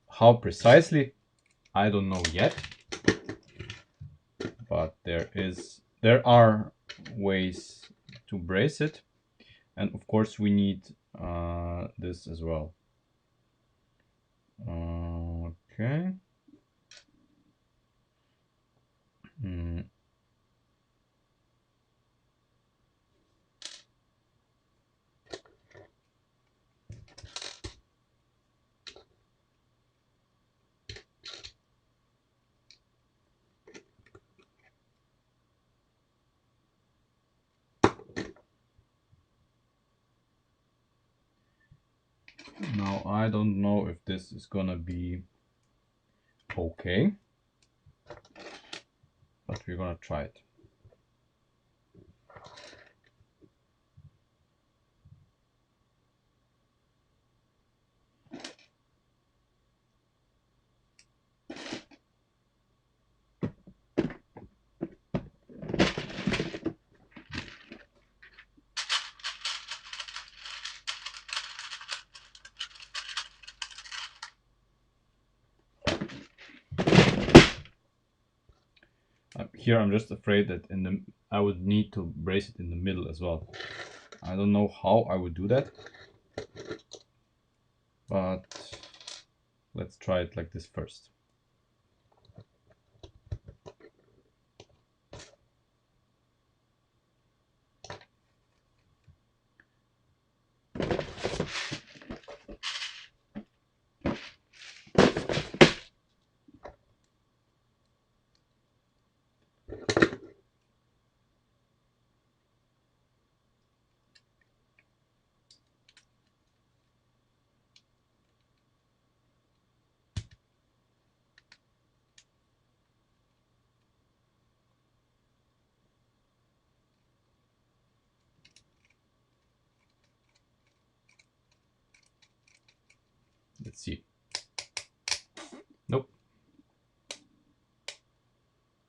How precisely, I don't know yet, but there are ways to brace it, and of course we need this as well. Okay. Now I don't know if this is gonna be okay, but we're gonna try it. Here I'm just afraid that I would need to brace it in the middle as well. I don't know how I would do that, but let's try it like this first. Let's see. Nope.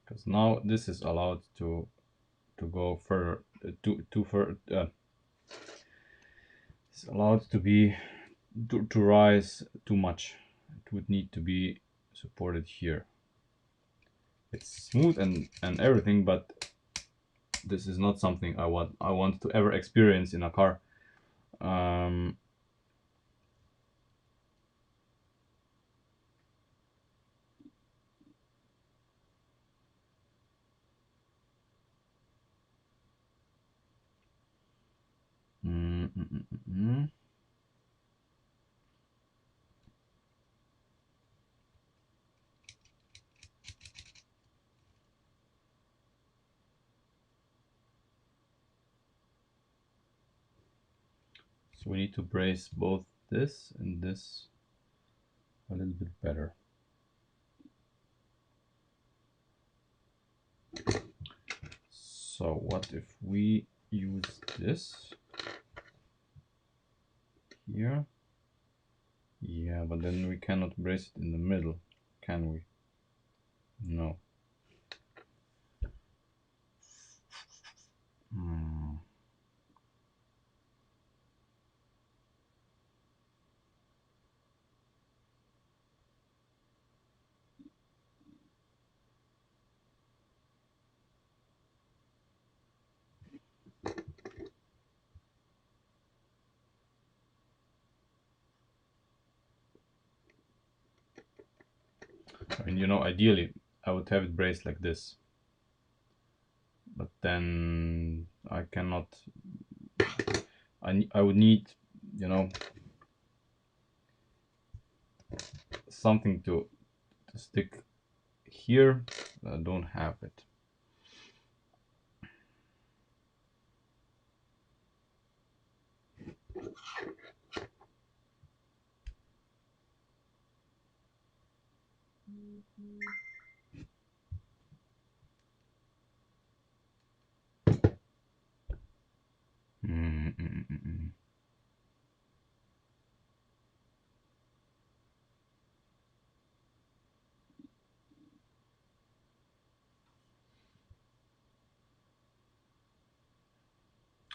Because now this is allowed to go further, it's allowed to be to rise too much. It would need to be supported here. It's smooth and everything, but this is not something I want to ever experience in a car. So we need to brace both this and this a little bit better. So what if we use this here? Yeah, but then we cannot brace it in the middle, can we? No. I mean, you know, ideally I would have it braced like this, but then I cannot. I would need, you know, something to stick here. I don't have it.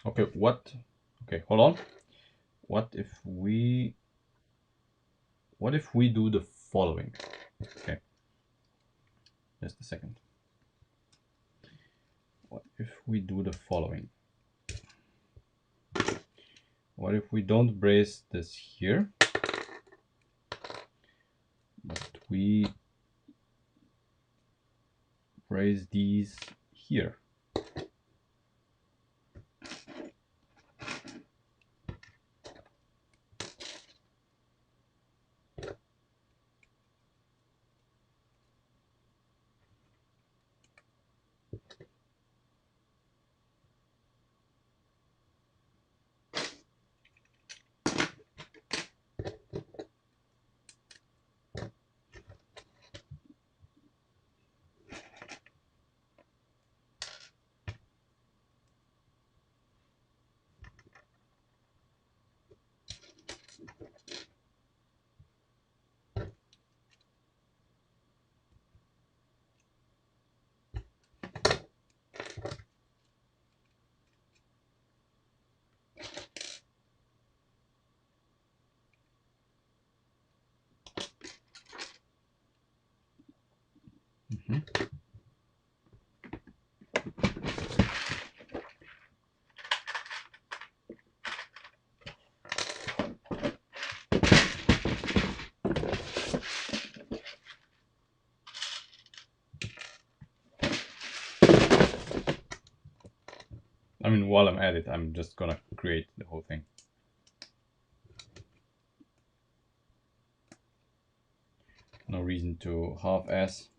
Okay, what? Okay, hold on. What if we do the following? Okay, just a second. What if we do the following? What if we don't brace this here, but we brace these here? I mean, while I'm at it, I'm just gonna create the whole thing. No reason to half-ass.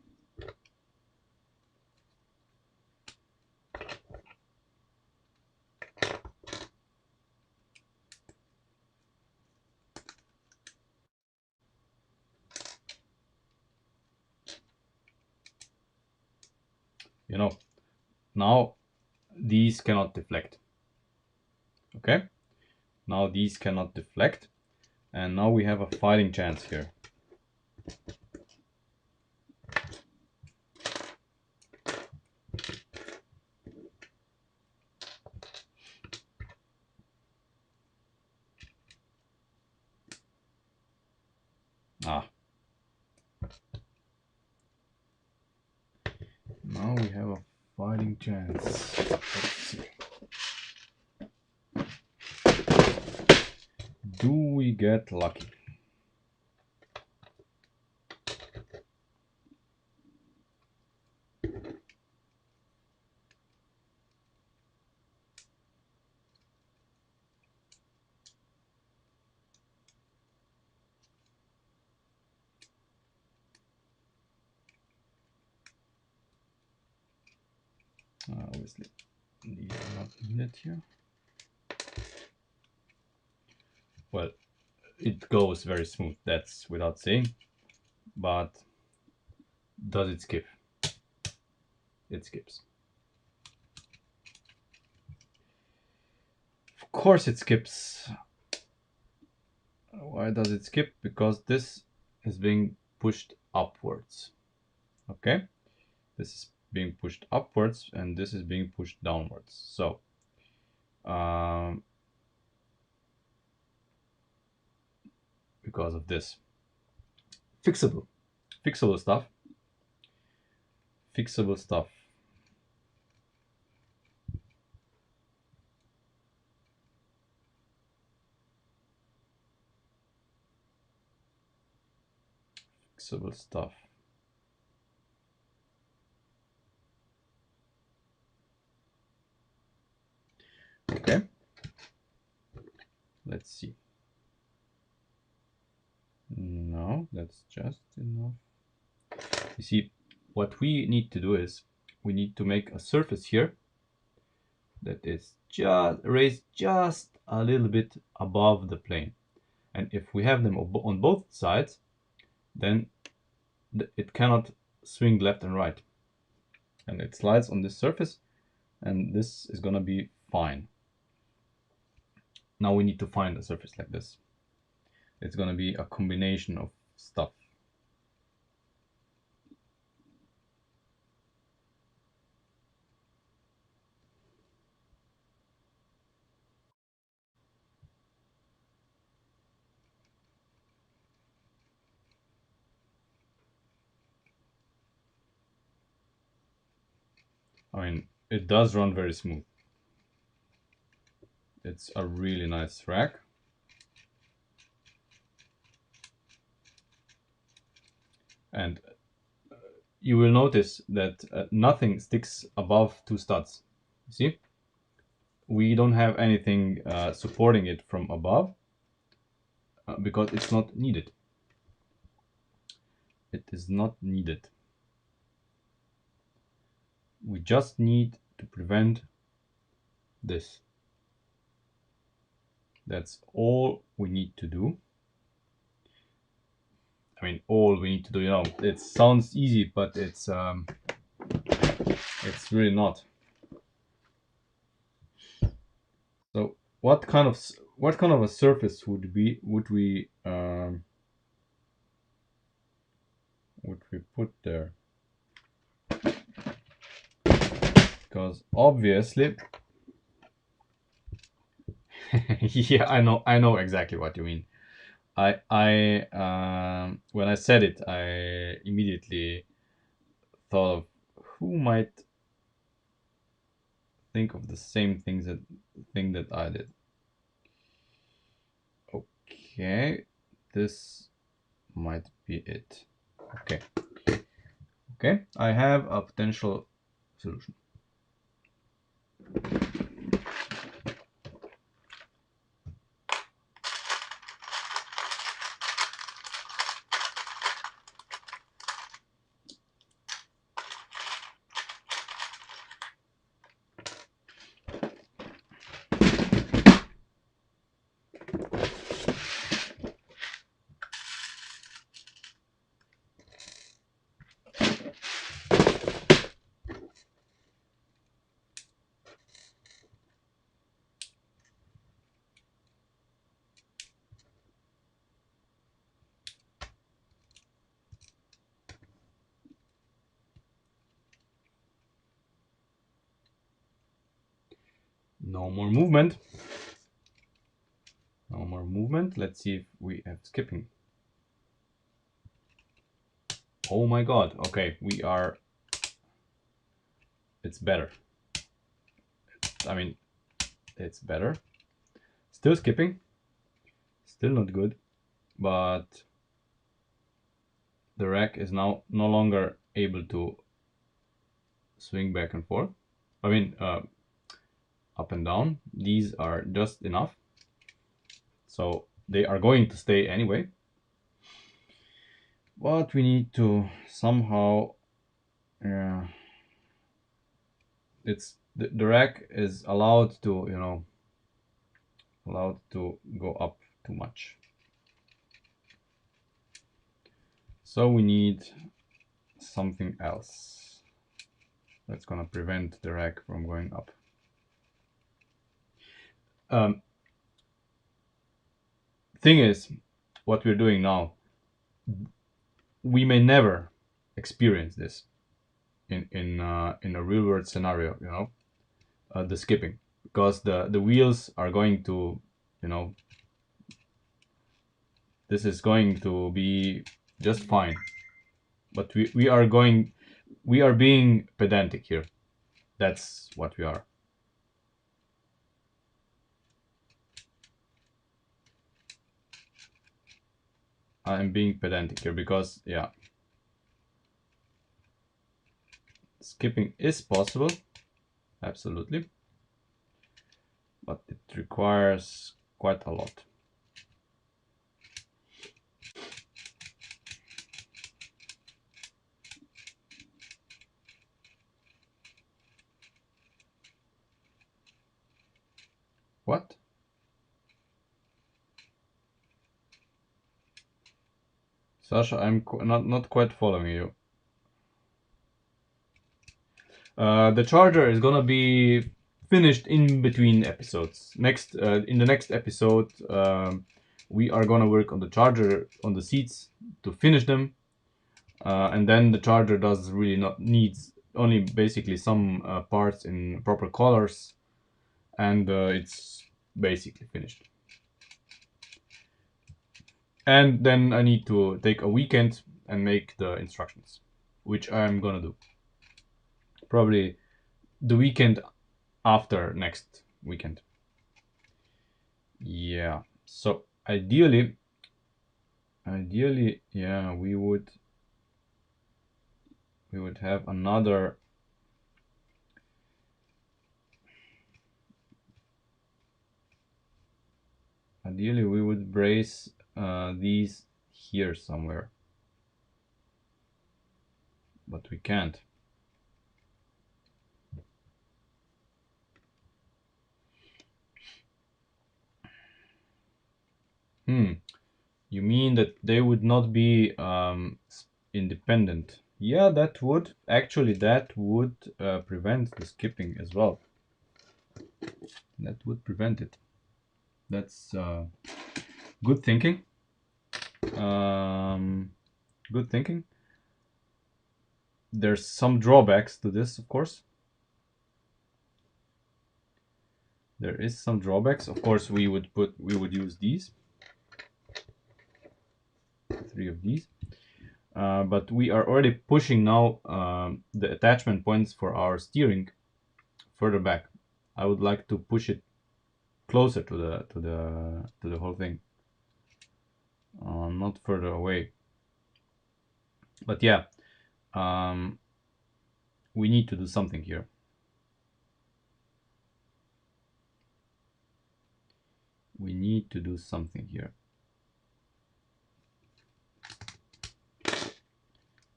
You know, now these cannot deflect. Okay, now these cannot deflect, And now we have a fighting chance here. Ah. Now we have a fighting chance. Let's see. Do we get lucky? Obviously, these are not needed here. Well, it goes very smooth, that's without saying. But does it skip? It skips. Of course it skips. Why does it skip? Because this is being pushed upwards. Okay? This is being pushed upwards and this is being pushed downwards. So, because of this. Fixable. Fixable stuff. Fixable stuff. Fixable stuff. Okay. Let's see. No, that's just enough. You see, what we need to do is we need to make a surface here that is just raised just a little bit above the plane. And if we have them on both sides, then it cannot swing left and right. And it slides on this surface, and this is gonna be fine. Now we need to find a surface like this. It's gonna be a combination of stuff. I mean, it does run very smooth. It's a really nice rack. And you will notice that nothing sticks above two studs. You see? We don't have anything supporting it from above because it's not needed. It is not needed. We just need to prevent this. That's all we need to do. I mean, all we need to do, you know, it sounds easy, but it's really not. So what kind of a surface would we put there? Because obviously yeah, I know exactly what you mean. I when I said it, I immediately thought of who might think of the same thing that I did. Okay, this might be it. Okay, I have a potential solution. No more movement. No more movement. Let's see if we have skipping. Oh my god. Okay, we are... It's better. I mean, it's better. Still skipping. Still not good. But the rack is now no longer able to swing back and forth. I mean, up and down. These are just enough. So they are going to stay anyway. But we need to somehow... it's the rack is allowed to, you know, allowed to go up too much. So we need something else that's gonna prevent the rack from going up. Thing is, what we're doing now, we may never experience this in a real world scenario, you know, the skipping, because the wheels are going to, you know, this is going to be just fine. But we are being pedantic here. That's what we are. I'm being pedantic here because, yeah, skipping is possible, absolutely, but it requires quite a lot. What? Sasha, I'm not quite following you. The charger is gonna be finished in between episodes. Next, in the next episode, we are gonna work on the charger on the seats to finish them, and then the charger does really not needs only basically some parts in proper colors, and it's basically finished. And then I need to take a weekend and make the instructions, which I'm gonna do. Probably the weekend after next weekend. Yeah. So ideally, yeah, we would have another. Ideally, we would brace these here somewhere, but we can't. You mean that they would not be independent? Yeah, that would prevent the skipping as well. That would prevent it. That's good thinking. Good thinking. There's some drawbacks to this, of course. There is some drawbacks. Of course, we would use these. 3 of these. But we are already pushing now the attachment points for our steering further back. I would like to push it closer to the whole thing, not further away. But yeah, we need to do something here. We need to do something here.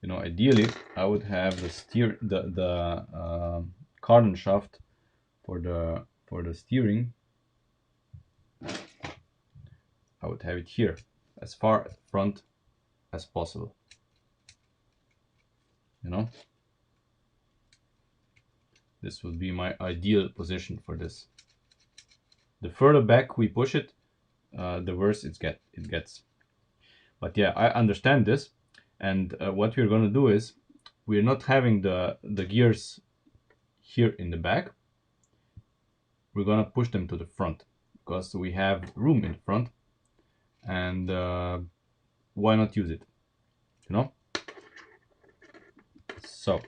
You know, ideally, I would have the cardan shaft for the steering. I would have it here, as far front as possible. You know, this would be my ideal position for this. The further back we push it, the worse it gets. But yeah, I understand this, and what we're gonna do is we're not having the gears here in the back. we're gonna push them to the front because we have room in front, and why not use it, you know? So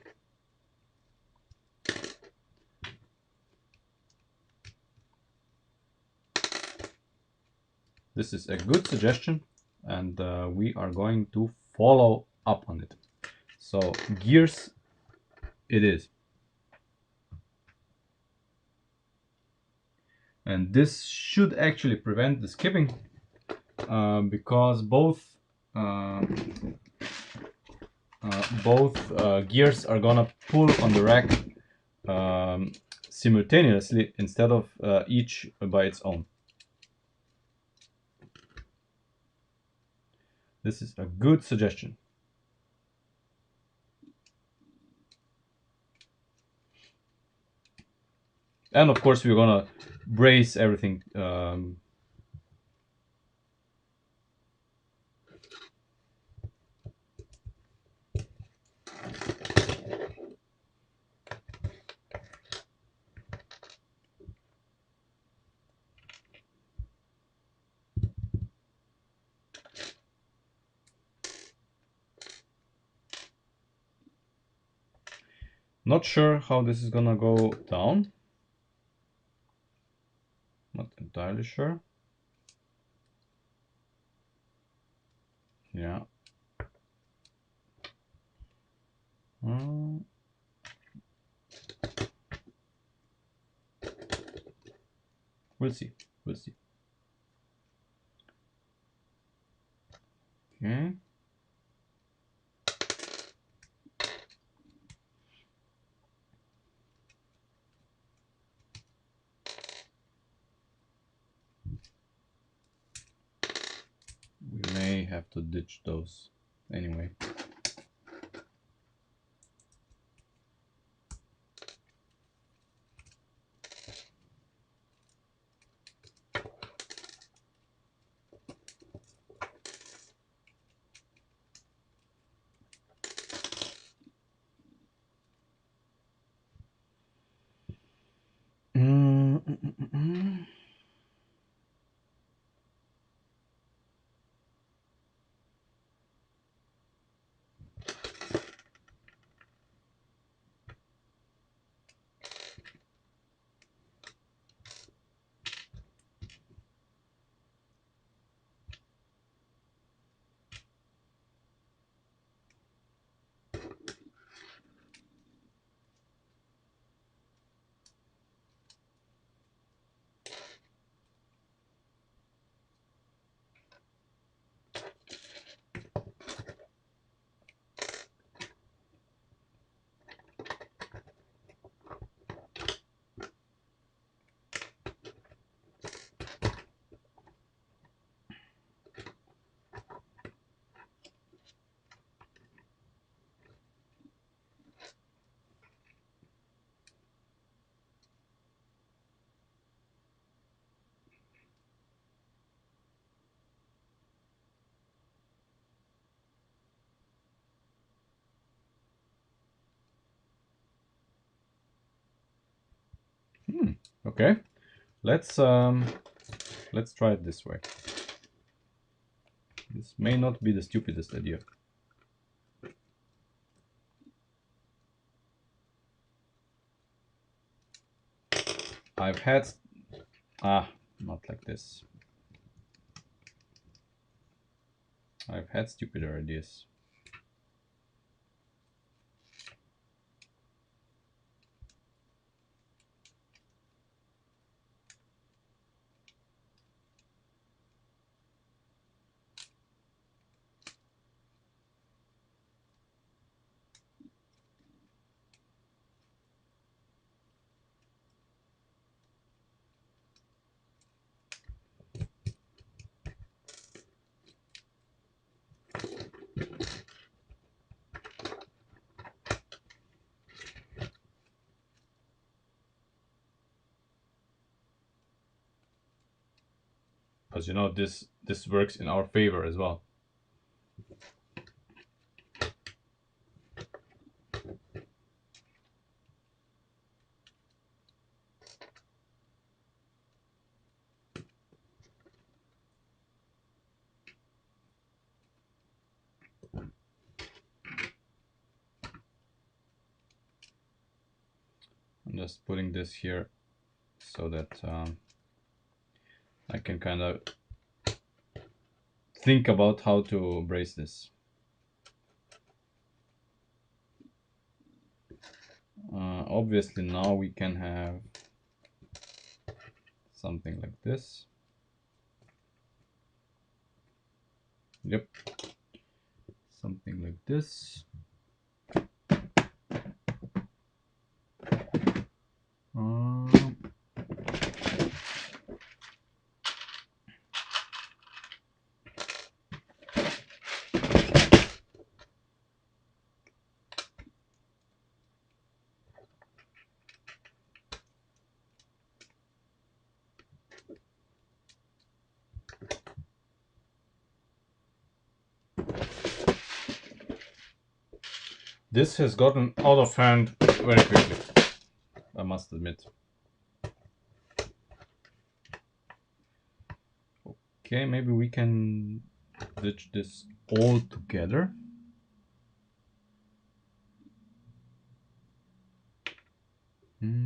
this is a good suggestion, and we are going to follow up on it. So gears it is. And this should actually prevent the skipping, because both gears are gonna pull on the rack simultaneously instead of each by its own. This is a good suggestion. And of course we're gonna brace everything. Not sure how this is gonna go down. Not entirely sure. Yeah. We'll see. We'll see. Okay. We may have to ditch those anyway. Okay, let's try it this way. This may not be the stupidest idea. I've had not like this. I've had stupider ideas. Because you know this works in our favor as well. just putting this here so that I can kind of think about how to brace this. Obviously now we can have something like this. Yep, something like this. This has gotten out of hand very quickly, I must admit. Okay, maybe we can ditch this all together. And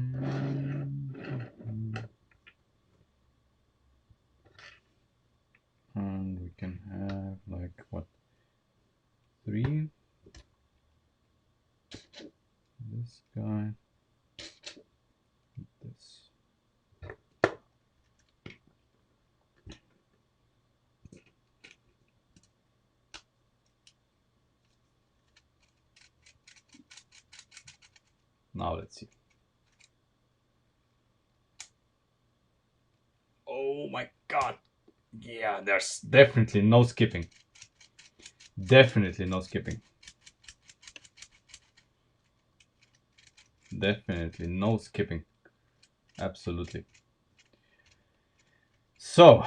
we can have like what, 3, this guy, this. Now let's see. Oh my god. Yeah, there's definitely no skipping. Definitely no skipping. Definitely no skipping. Absolutely. So,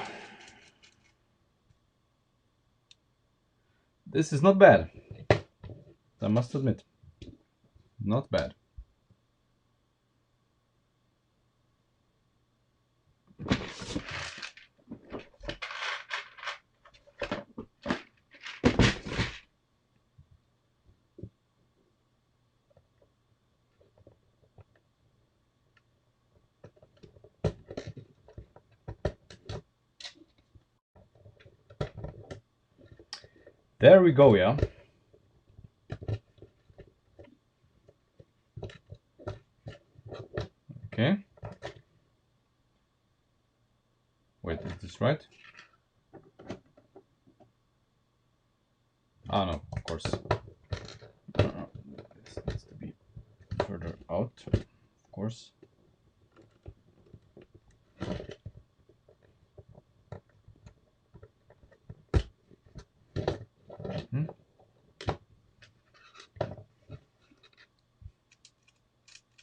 this is not bad. I must admit. Not bad. There we go, yeah. Okay. Wait, is this right? Ah, no, of course. This needs to be further out, of course.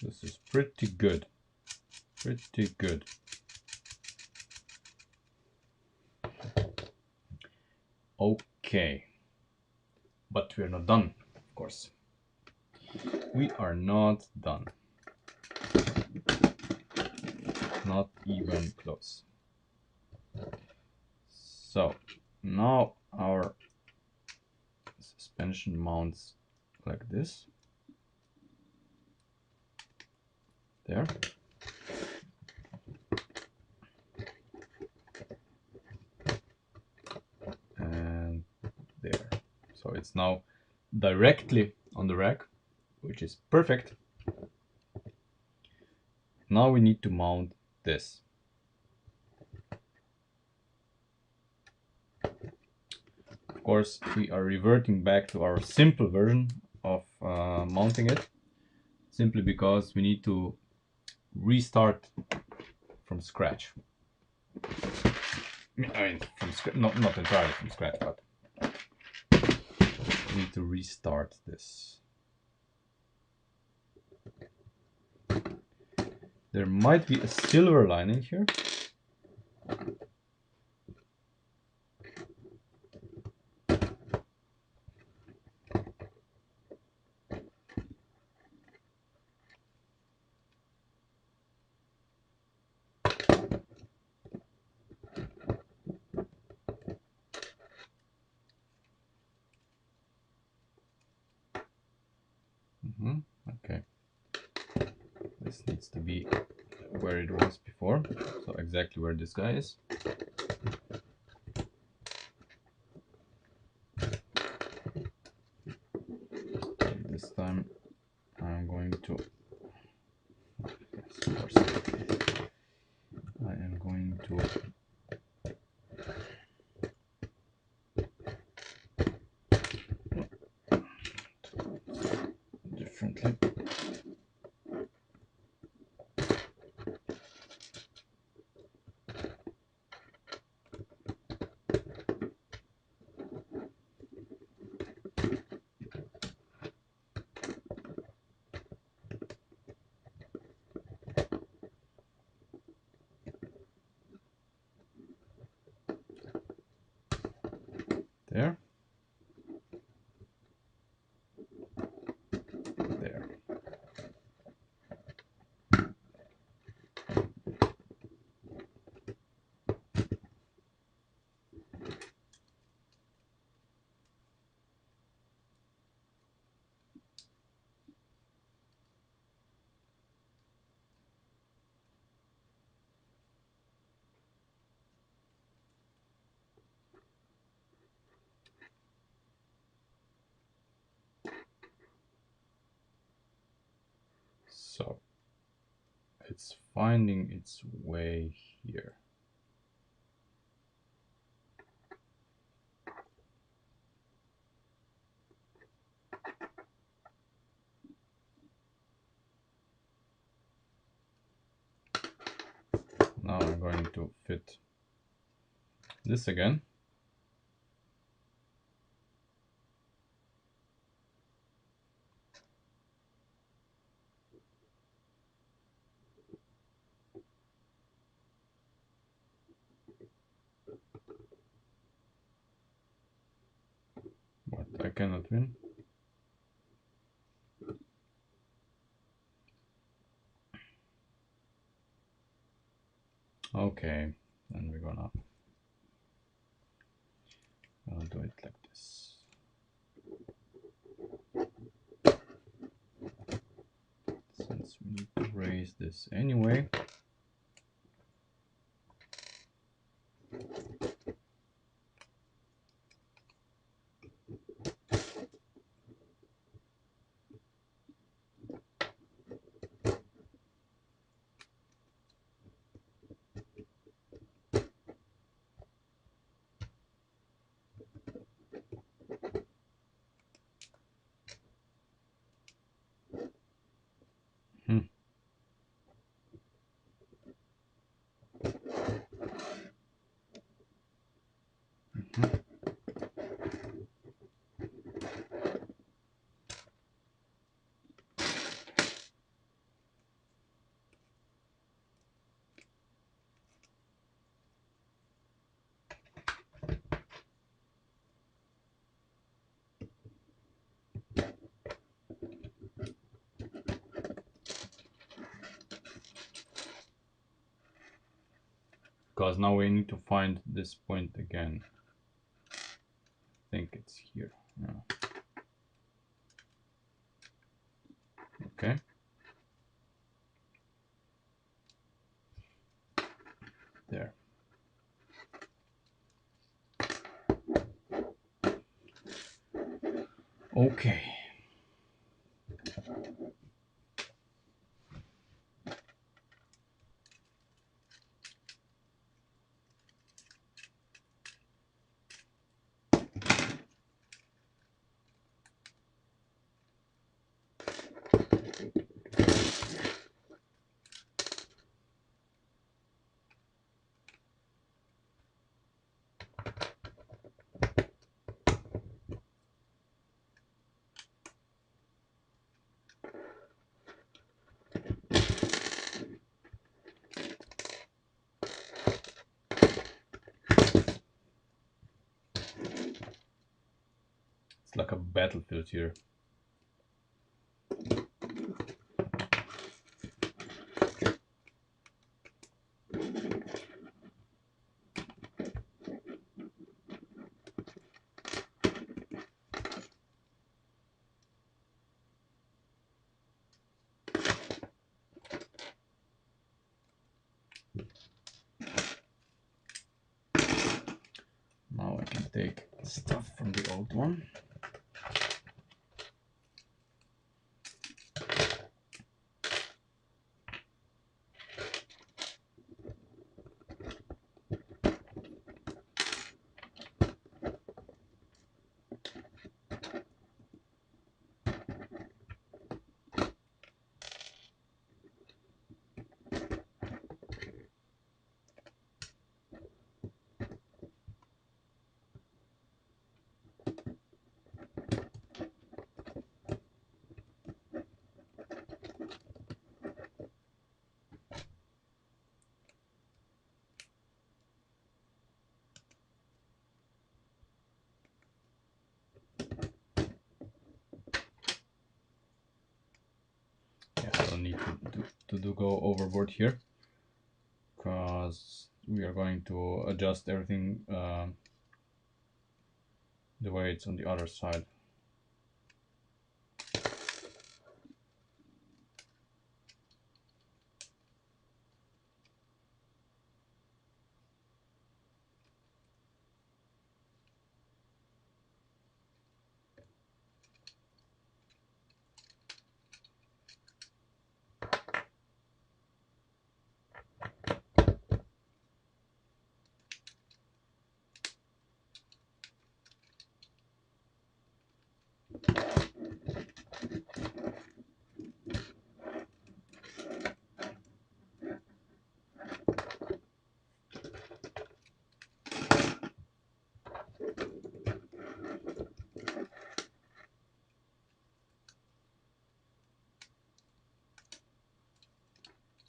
This is pretty good. Pretty good. Okay. But we're not done, of course. We are not done. Not even close. So now our suspension mounts like this. There. And there. So it's now directly on the rack, which is perfect. Now we need to mount this. Of course, we are reverting back to our simple version of mounting it, simply because we need to restart from scratch. I mean, not entirely from scratch, but we need to restart this. There might be a silver lining here. Okay. This this needs to be where it was before, so exactly where this guy is. And this time I'm going to, yes, of course, I am going to differently. There. There. So it's finding its way here. Now I'm going to fit this again. But I cannot win. Okay, then we're gonna do it like this. Since we need to raise this anyway. Because now we need to find this point again. I think it's here. Yeah. Okay. There. Okay. It's like a battlefield here. Now I can take stuff from the old one. Yeah, I don't need to go overboard here, because we are going to adjust everything the way it's on the other side.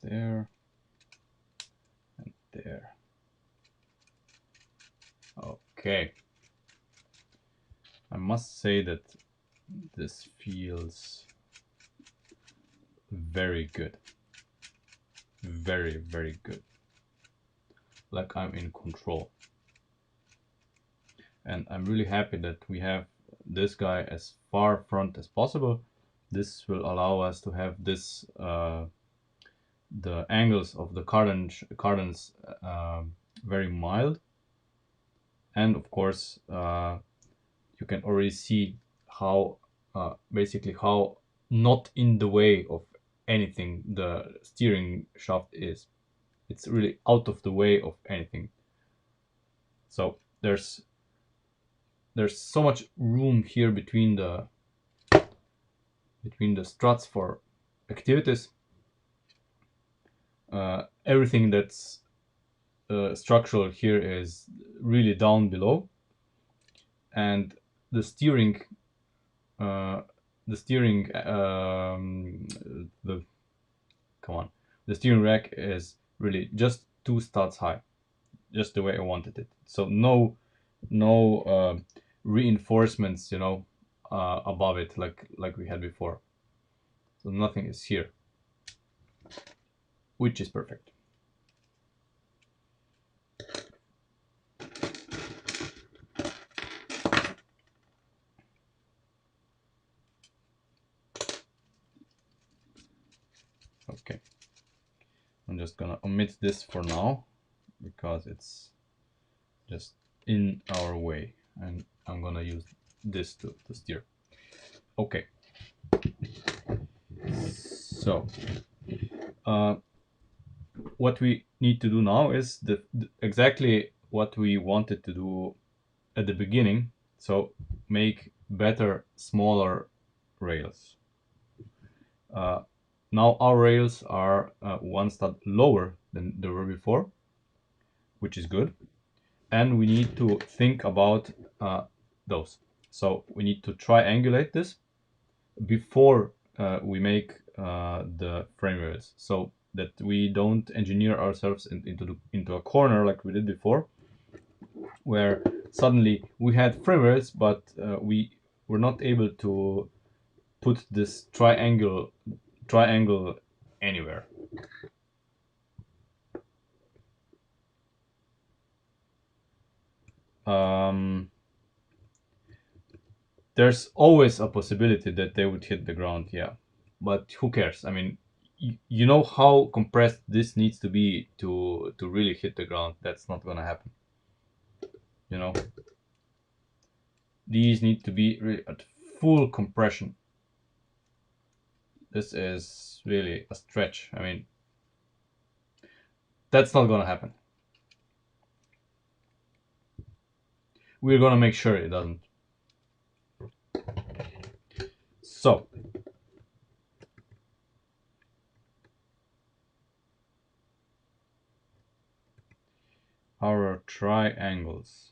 There and there. Okay. I must say that this feels very good. Very, very good. Like I'm in control. And I'm really happy that we have this guy as far front as possible. This will allow us to have this the angles of the cardons very mild, and of course you can already see how basically how not in the way of anything the steering shaft is. It's really out of the way of anything. So there's so much room here between the struts for activities. Everything that's structural here is really down below, and the steering uh, the steering the come on the steering rack is really just 2 studs high, just the way I wanted it. So no reinforcements, above it like we had before. So nothing is here, which is perfect. Okay, I'm just gonna omit this for now because it's just in our way, and I'm gonna use this to steer. Okay, so what we need to do now is exactly what we wanted to do at the beginning. So make better, smaller rails. Now our rails are 1 stud lower than they were before, which is good. And we need to think about those. So we need to triangulate this before we make the frame rails, so that we don't engineer ourselves into a corner like we did before, where suddenly we had frame rails, but we were not able to put this triangle anywhere. There's always a possibility that they would hit the ground, yeah, but who cares? I mean, you know how compressed this needs to be to really hit the ground. That's not gonna happen. You know, these need to be really at full compression. This is really a stretch. I mean, that's not gonna happen. We're gonna make sure it doesn't. So our triangles.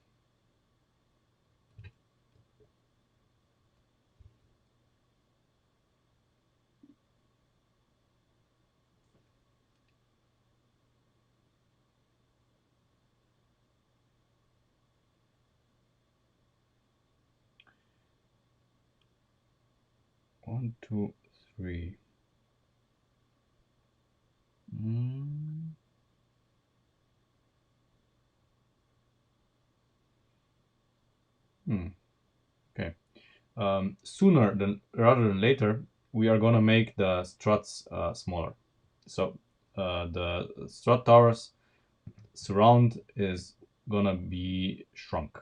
One, two, three. Mm. Okay. Sooner than rather than later, we are gonna make the struts smaller. So the strut towers surround is gonna be shrunk.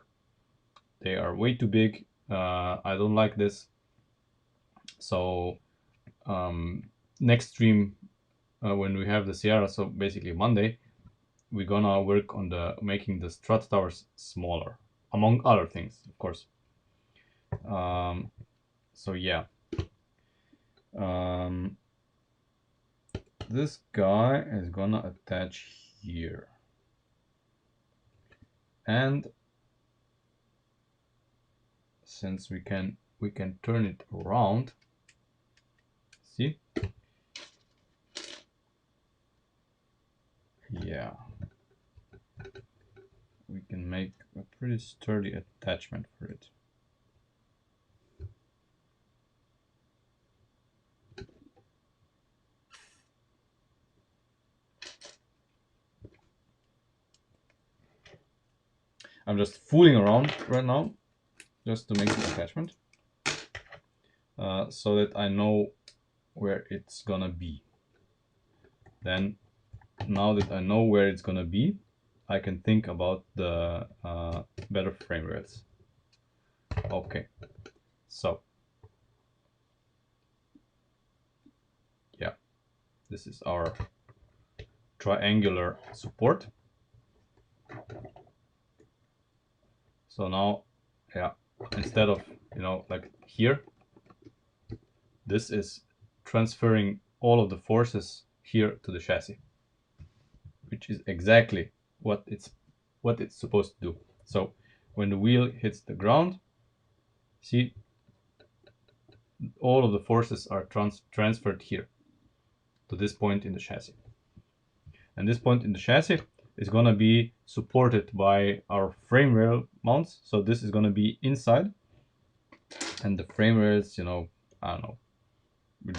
They are way too big. I don't like this. So next stream, when we have the Sierra, so basically Monday, we're gonna work on the making the strut towers smaller, among other things, of course. So yeah, this guy is gonna attach here, and since we can turn it around, see, yeah, we can make a pretty sturdy attachment for it. I'm just fooling around right now just to make the attachment so that I know where it's gonna be. Then now that I know where it's gonna be, I can think about the better frame rails. Okay, so yeah, this is our triangular support. So now, yeah, instead of, you know, like here, this is transferring all of the forces here to the chassis, which is exactly what it's supposed to do. So when the wheel hits the ground, see, all of the forces are transferred here to this point in the chassis. And this point in the chassis is going to be supported by our frame rail mounts. So this is going to be inside, and the frame rails, you know, I don't know, we're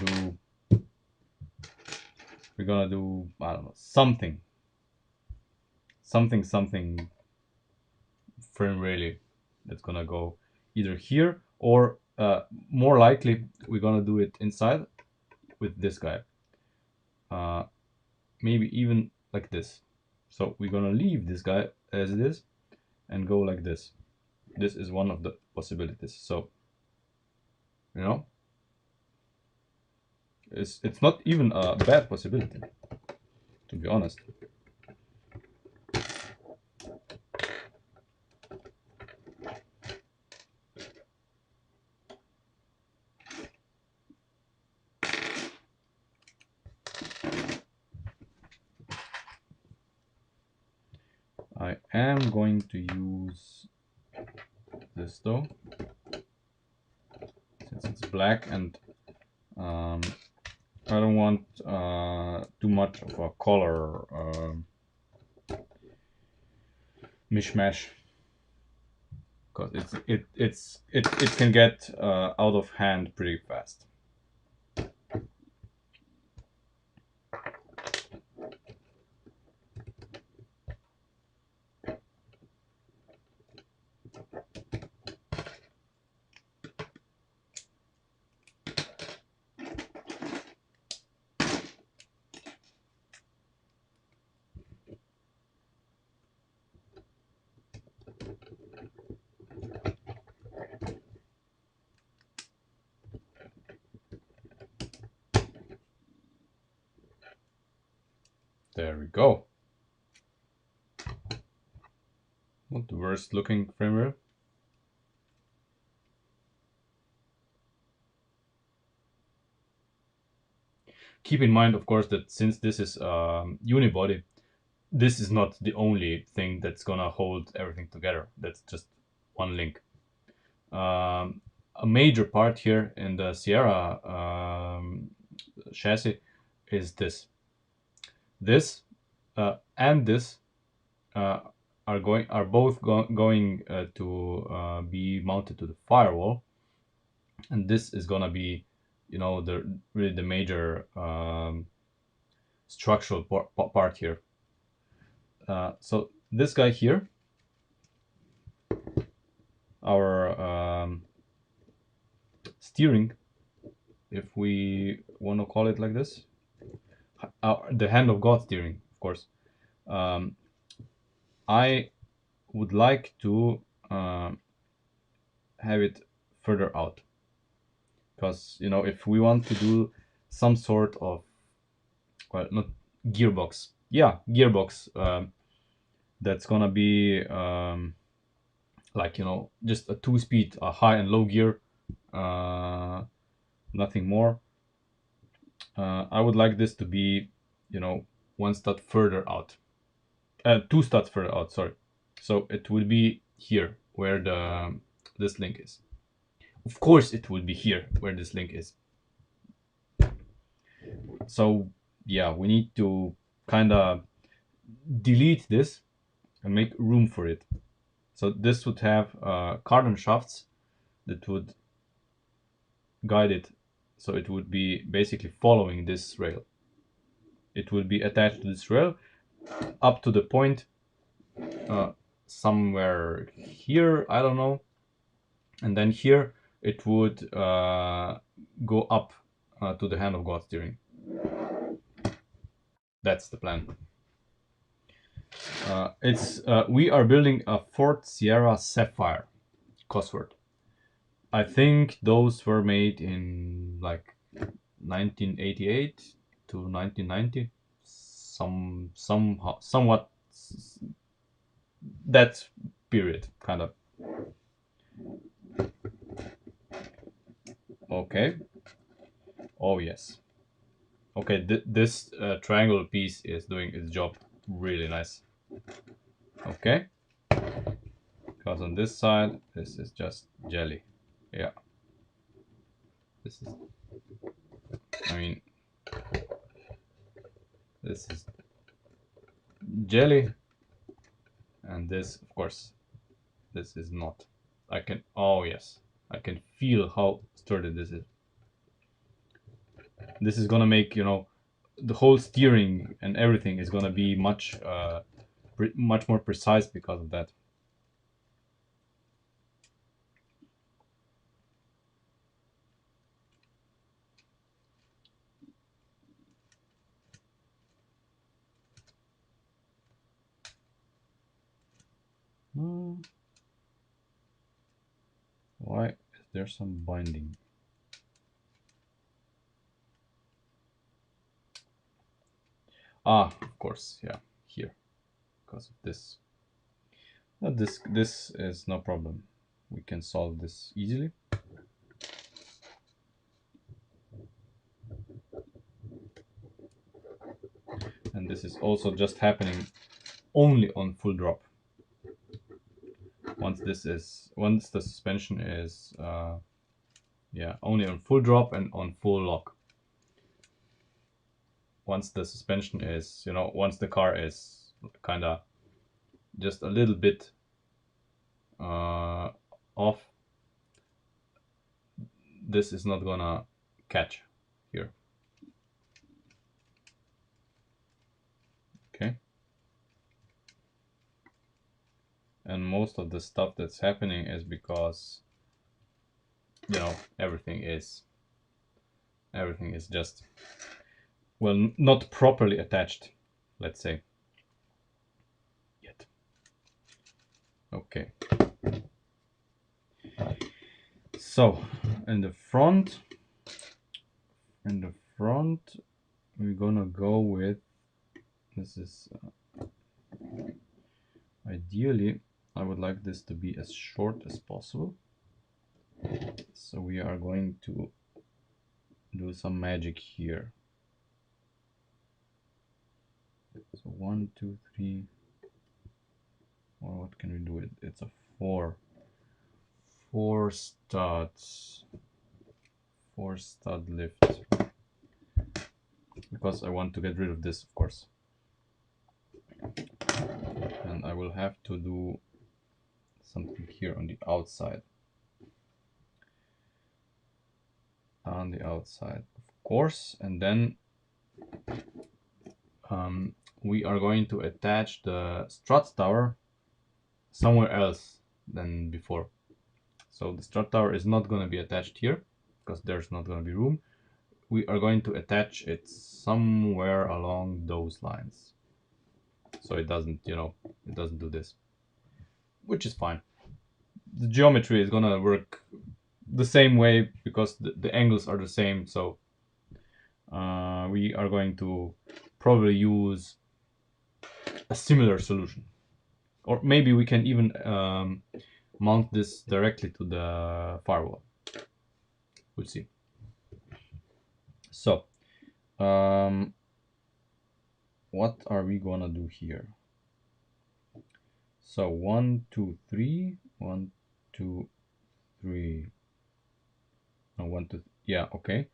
gonna do, I don't know, something frame rail that's gonna go either here, or more likely we're gonna do it inside with this guy, maybe even like this. So we're gonna leave this guy as it is and go like this. This is one of the possibilities. So, you know, it's not even a bad possibility, to be honest. I am going to use this though, since it's black, and I don't want too much of a color mishmash, because it can get out of hand pretty fast. There we go. Not the worst looking frame rail. Keep in mind, of course, that since this is unibody, this is not the only thing that's gonna hold everything together. That's just one link. A major part here in the Sierra chassis is this. This and this are both going to be mounted to the firewall, and this is gonna be, you know, really the major structural part here. So this guy here, our steering, if we want to call it like this, the hand of God steering, of course. I would like to have it further out, because, you know, if we want to do some sort of, well, not gearbox, yeah, gearbox, that's gonna be like, you know, just a 2-speed, a high and low gear, nothing more. I would like this to be, you know, 1 stud further out, 2 studs further out, sorry. So it will be here where this link is. Of course it will be here where this link is. So yeah, we need to kind of delete this and make room for it. So this would have carbon shafts that would guide it, so it would be basically following this rail. It will be attached to this rail up to the point somewhere here, I don't know, and then here it would go up to the hand of God steering. That's the plan. We are building a Ford Sierra Sapphire Cosworth. I think those were made in like 1988 to 1990, somewhat that period, kind of. Okay. Oh yes. Okay, this triangle piece is doing its job really nice. Okay. Because on this side, this is just jelly. Yeah. This is, I mean, this is jelly, and this, of course, this is not. I can, oh yes, I can feel how sturdy this is. This is gonna make, you know, the whole steering and everything is gonna be much more precise because of that. Why is there some binding? Ah, of course, yeah, here, because of this. This is no problem. We can solve this easily. And this is also just happening only on full drop. Once the suspension is yeah, only on full drop and on full lock. Once the suspension is, you know, once the car is kind of just a little bit off, this is not gonna catch here. Okay. And most of the stuff that's happening is because, you know, everything is just, well, not properly attached, let's say, yet. Okay. So in the front, we're gonna go with This is ideally, I would like this to be as short as possible. So we are going to do some magic here. So 1, 2, 3. Well, what can we do with it? It's a 4 studs, 4 stud lift, because I want to get rid of this, of course, and I will have to do something here on the outside, of course, and then we are going to attach the strut tower somewhere else than before. So the strut tower is not going to be attached here because there's not going to be room. We are going to attach it somewhere along those lines, so it doesn't, it doesn't do this, which is fine. The geometry is gonna work the same way because the angles are the same. So we are going to probably use a similar solution, or maybe we can even mount this directly to the firewall. We'll see. So what are we gonna do here? So 1, 2, 3, 1, 2, 3. No, 1, 2. Yeah, okay.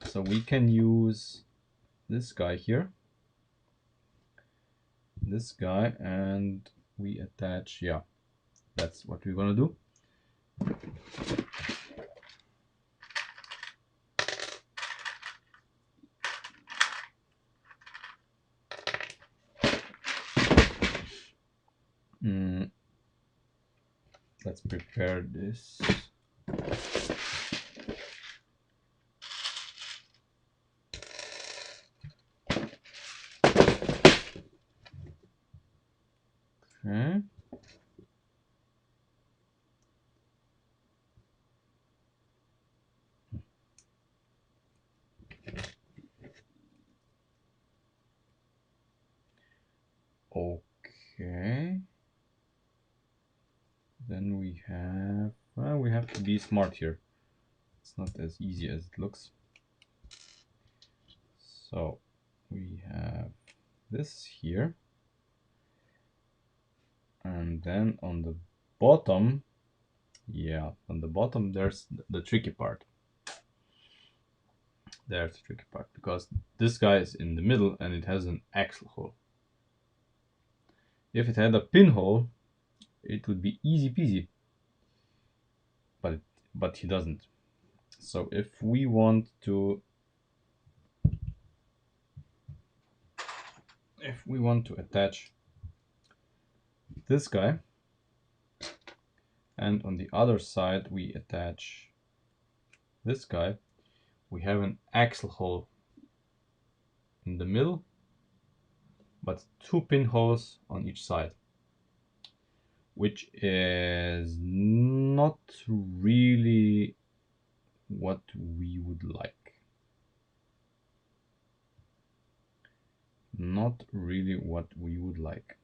So we can use this guy here, this guy, and we attach. Yeah, that's what we're gonna do. Let's prepare this. Okay. Okay. Then we have, well, we have to be smart here. It's not as easy as it looks. So we have this here, and then on the bottom, yeah, on the bottom there's the tricky part. There's the tricky part because this guy is in the middle and it has an axle hole. If it had a pinhole, it would be easy peasy, but he doesn't. So if we want to attach this guy, and on the other side we attach this guy, we have an axle hole in the middle, but 2 pinholes on each side, which is not really what we would like. Not really what we would like.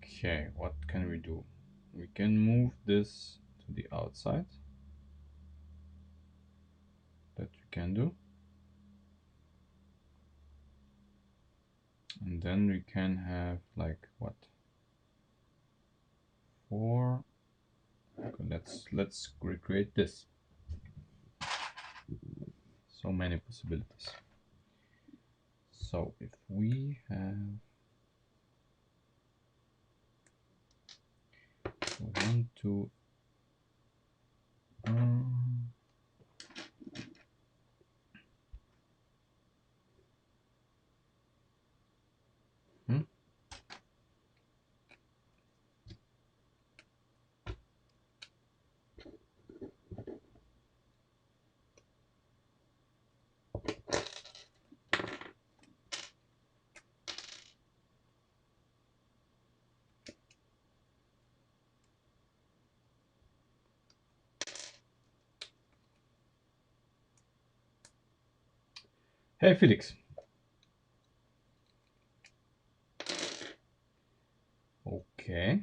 Okay, what can we do? We can move this to the outside. That we can do. And then we can have like what? 4. Okay, let's recreate this. So many possibilities. So if we have 1, 2, Hey Felix. Okay.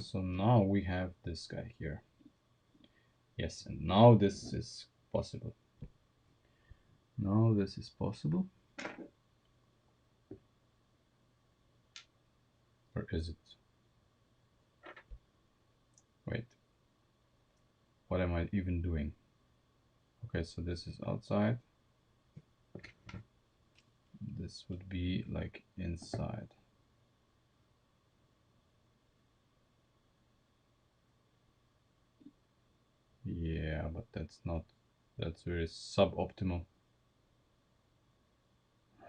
So now we have this guy here. Yes, and now this is possible. Now this is possible. Or is it? Wait. What am I even doing? Okay, so this is outside. This would be like inside. Yeah, but that's very suboptimal.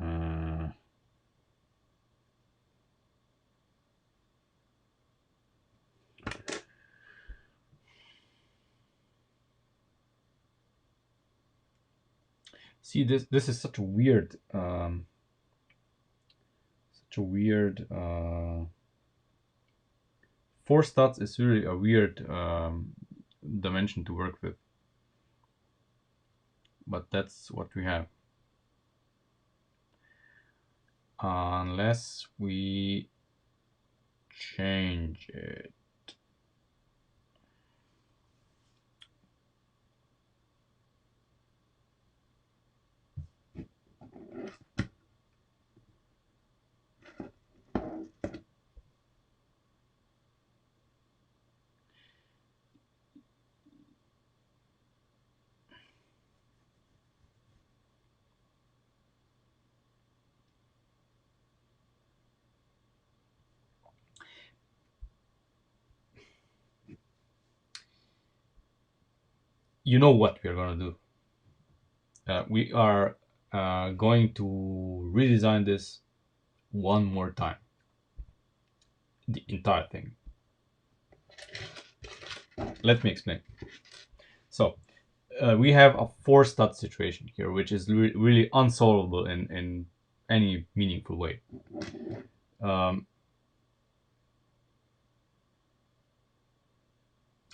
Uh, See, this is such a weird, 4 stats is really a weird dimension to work with, but that's what we have. Unless we change it. You know what we are gonna do? We are going to redesign this one more time. The entire thing. Let me explain. So we have a 4 stat situation here, which is really unsolvable in any meaningful way.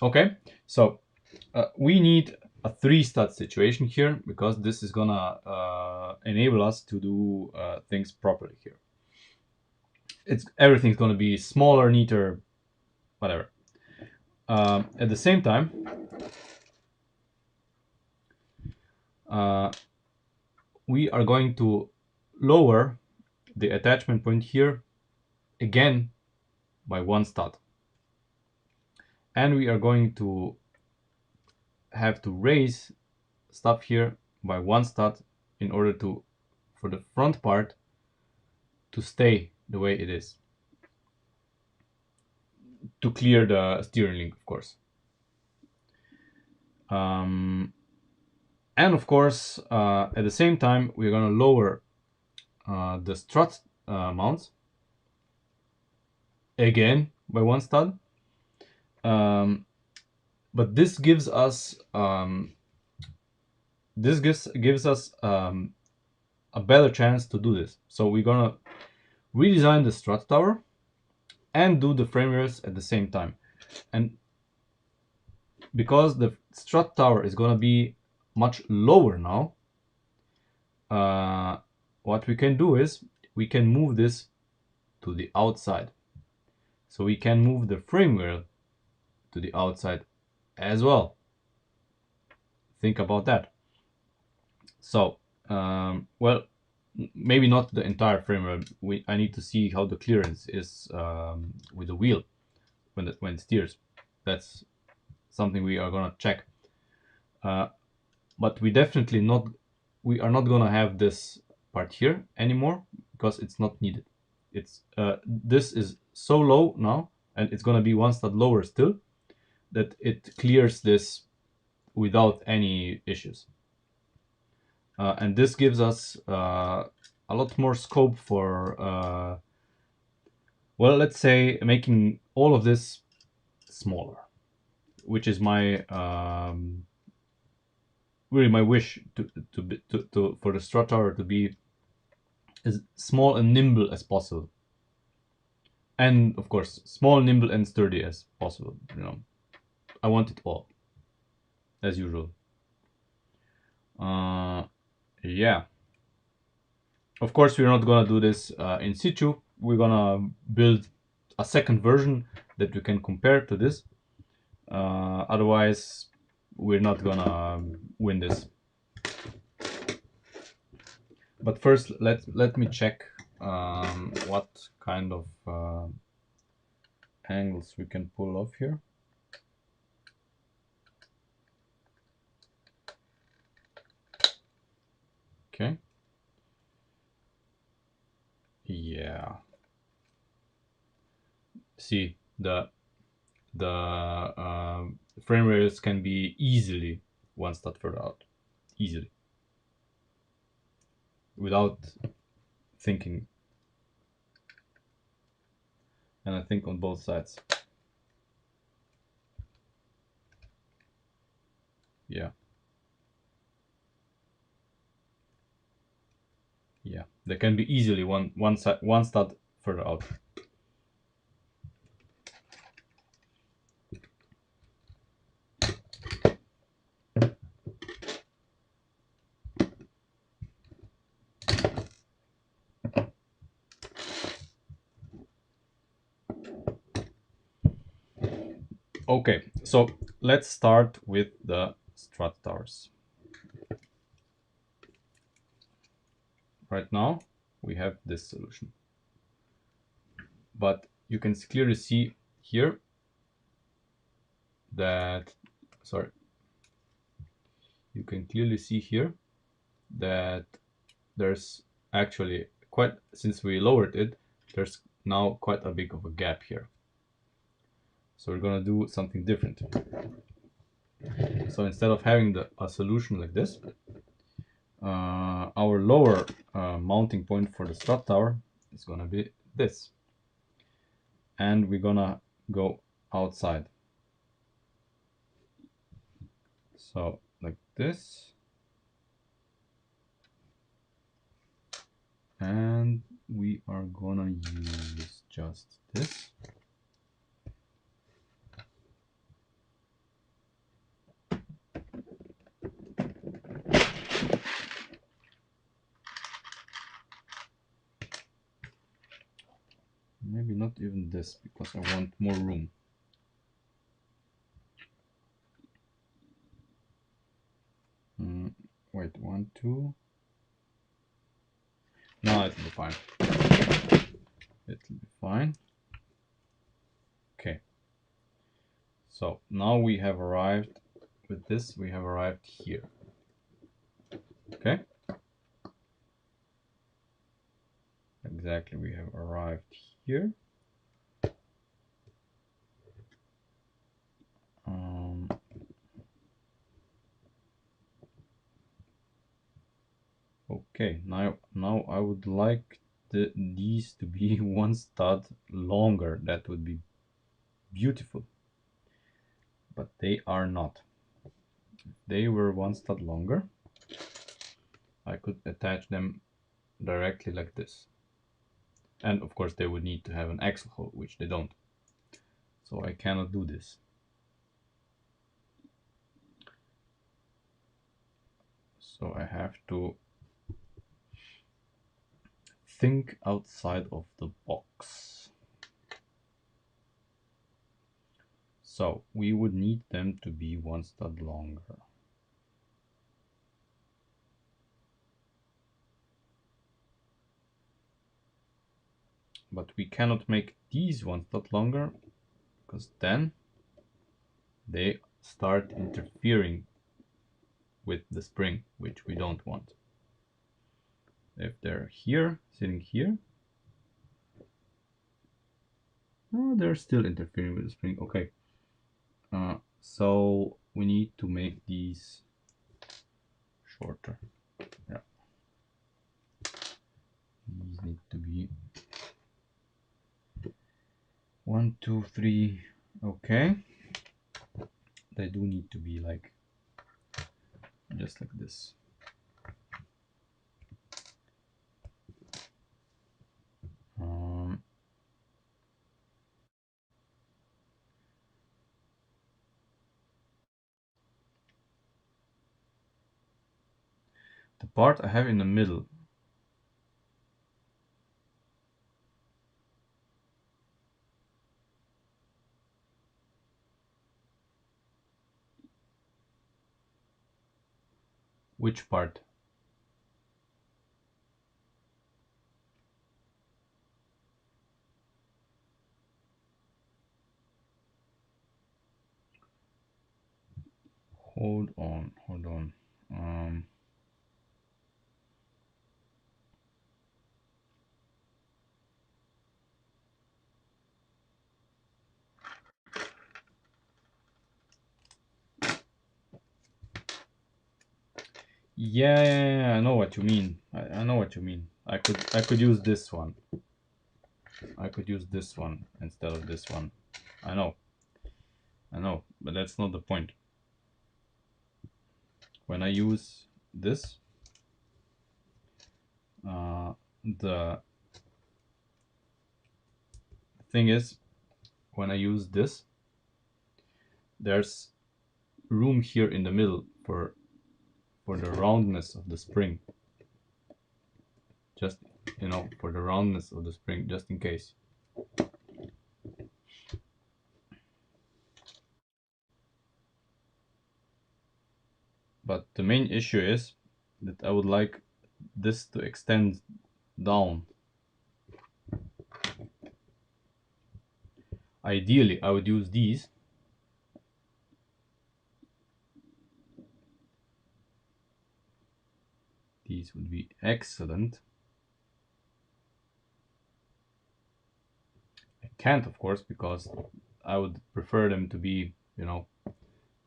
Okay, so we need a 3-stat situation here because this is gonna enable us to do things properly here. Everything's gonna be smaller, neater, whatever. At the same time, we are going to lower the attachment point here again by 1 stat. And we are going to have to raise stuff here by 1 stat in order for the front part to stay the way it is. To clear the steering link, of course. And of course, at the same time, we're going to lower the strut mounts again by 1 stat. But this gives us a better chance to do this. So we're gonna redesign the strut tower and do the frame rails at the same time. And because the strut tower is gonna be much lower now, what we can do is we can move this to the outside. So we can move the frame rail to the outside as well. Think about that. So, well, maybe not the entire frame rail. I need to see how the clearance is with the wheel when it steers. That's something we are gonna check. But we are not gonna have this part here anymore because it's not needed. This is so low now, and it's gonna be 1 stat lower still, that it clears this without any issues. And this gives us a lot more scope for, well, let's say making all of this smaller, which is my really my wish for the strut tower to be as small and nimble as possible, and of course small, nimble, and sturdy as possible. I want it all, as usual. Yeah. Of course, we're not gonna do this in situ. We're gonna build a second version that we can compare to this. Otherwise, we're not gonna win this. But first, let me check what kind of angles we can pull off here. Okay. Yeah. See, the frame rails can be easily one stud further out, easily, without thinking. And I think on both sides. Yeah. Yeah. They can be easily one stud further out. Okay, so let's start with the strut towers. Right now, we have this solution. But you can clearly see here that, sorry, you can clearly see here that there's actually quite, since we lowered it, there's now quite a big of a gap here. So we're gonna do something different. So instead of having a solution like this, our lower mounting point for the strut tower is gonna be this. And we're gonna go outside. So like this. And we are gonna use just this. Maybe not even this, because I want more room. Wait, 1, 2. No, it'll be fine. It'll be fine. Okay. So now we have arrived with this, we have arrived here. Okay. Exactly, we have arrived here. Okay, now I would like these to be one stud longer. That would be beautiful. But they are not. If they were one stud longer, I could attach them directly like this. And of course they would need to have an axle hole, which they don't. So I cannot do this. So I have to think outside of the box. So we would need them to be one stud longer. But we cannot make these one stud longer, because then they start interfering with the spring, which we don't want. If they're here, sitting here, oh, they're still interfering with the spring. Okay. So we need to make these shorter. Yeah. These need to be 1, 2, 3. Okay. They do need to be like just like this. The part I have in the middle. Which part? Hold on, hold on. Yeah, I know what you mean. I know what you mean. I could use this one. I could use this one instead of this one. I know, but that's not the point. When I use this, the thing is, when I use this, there's room here in the middle for the roundness of the spring. Just, for the roundness of the spring, just in case. But the main issue is that I would like this to extend down. Ideally, I would use these. These would be excellent. I can't, of course, because I would prefer them to be, I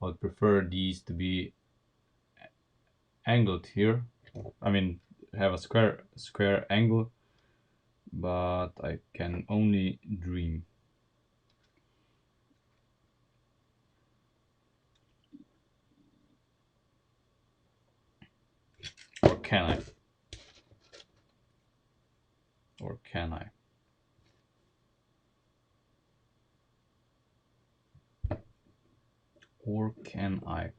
would prefer these to be angled here. I mean, have a square angle, but I can only dream. Or can I? Or can I? Or can I?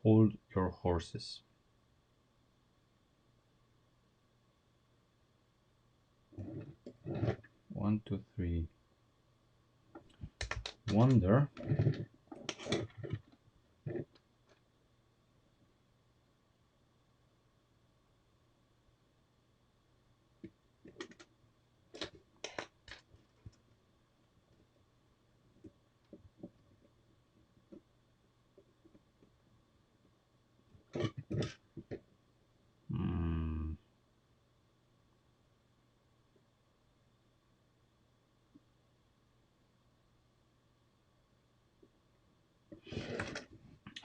Hold your horses. One, two, three. Wonder.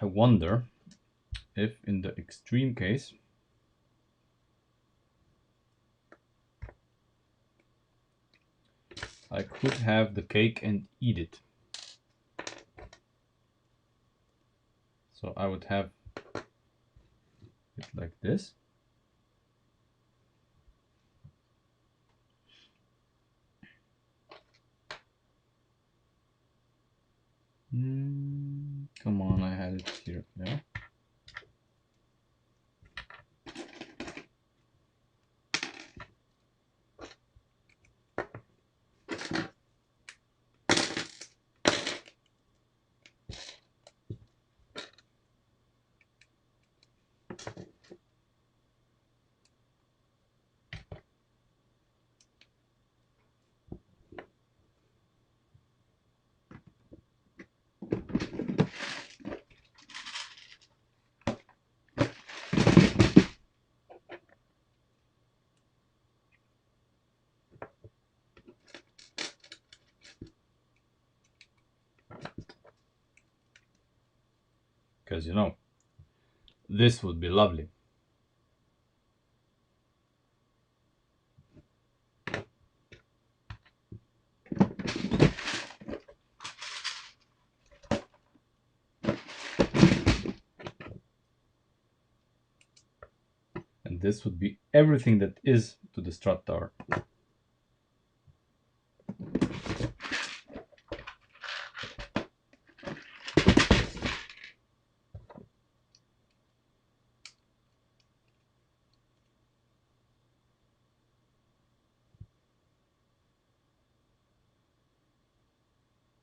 I wonder if in the extreme case I could have the cake and eat it. So I would have it like this. Come on, I had it here. Yeah. Because this would be lovely. And this would be everything that is to the strut tower.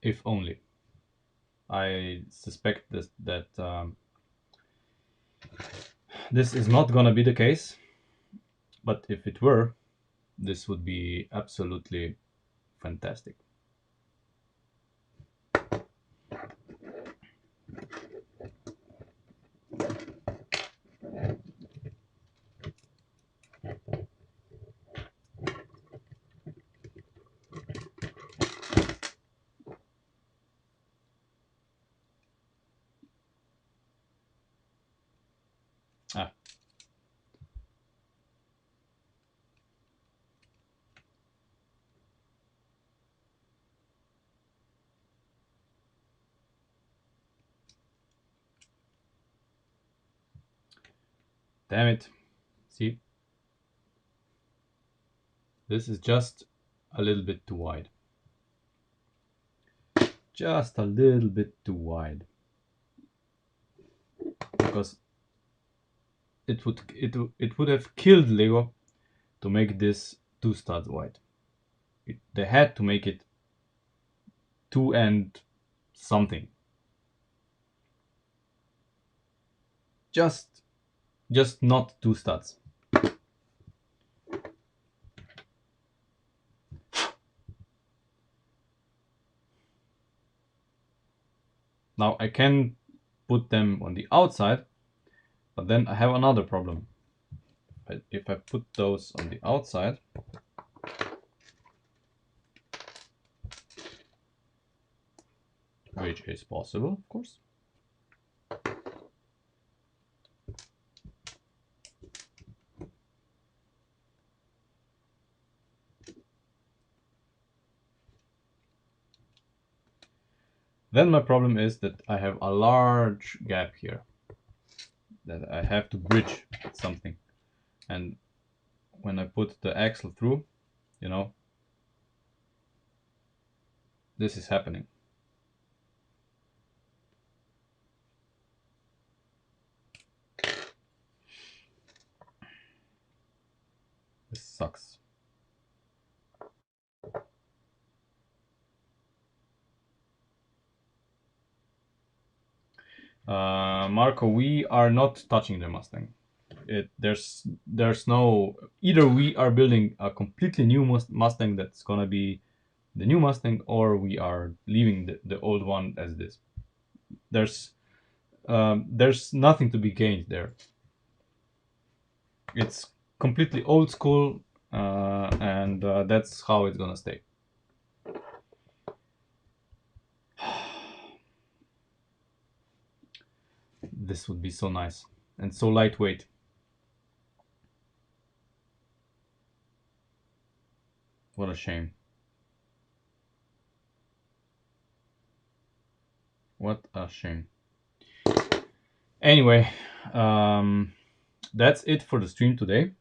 if only. I suspect that this is not gonna be the case, but if it were, this would be absolutely fantastic. Ah, damn it. See, this is just a little bit too wide. Just a little bit too wide. Because it would have killed Lego to make this 2 studs wide. They had to make it 2 and something. Just not 2 studs. Now I can put them on the outside, but then I have another problem. If I put those on the outside, which is possible, of course. Then my problem is that I have a large gap here that I have to bridge with something. And when I put the axle through, you know, this is happening. This sucks. Marco, we are not touching the Mustang. There's no, either we are building a completely new Mustang that's gonna be the new Mustang, or we are leaving the old one as it is. There's nothing to be gained there. It's completely old school, and that's how it's gonna stay. This would be so nice and so lightweight. What a shame. What a shame. Anyway, that's it for the stream today.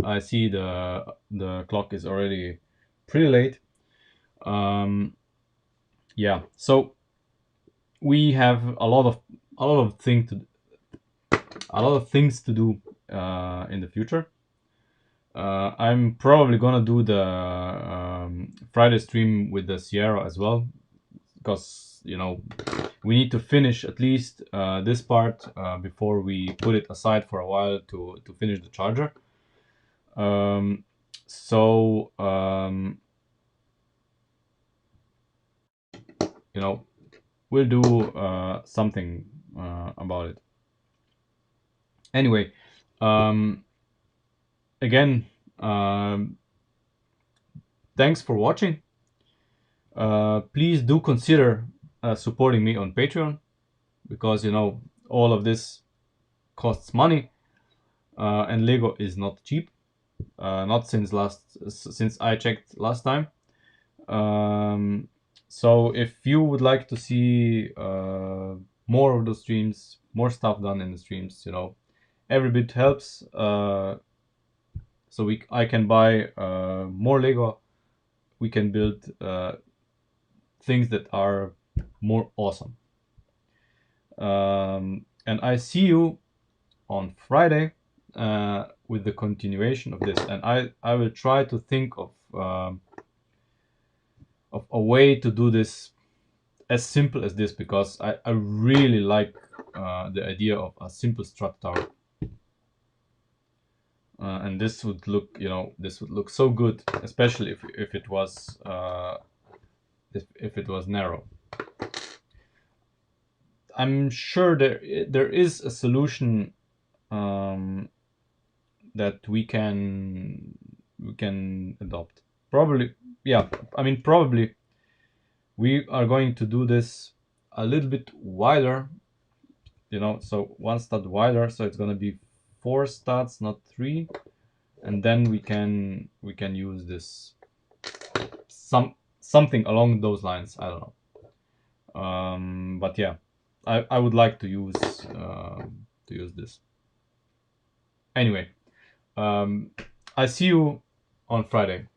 I see the clock is already pretty late. Yeah, so we have a lot of things to do in the future. I'm probably gonna do the Friday stream with the Sierra as well, because we need to finish at least this part before we put it aside for a while to finish the charger. So we'll do something about it. Anyway, again, thanks for watching. Please do consider supporting me on Patreon, because all of this costs money, and Lego is not cheap. Not since I checked last time. So if you would like to see more of the streams, more stuff done in the streams, every bit helps. So I can buy more Lego. We can build things that are more awesome. And I see you on Friday with the continuation of this, and I will try to think of a way to do this as simple as this, because I really like the idea of a simple strut tower. And this would look, this would look so good, especially if it was if it was narrow. I'm sure there is a solution um, that we can adopt. Probably, yeah. I mean, probably we are going to do this a little bit wider. So one stud wider, so it's gonna be 4 studs, not 3, and then we can use this something along those lines. I don't know. But yeah, I would like to use this. Anyway, I see you on Friday.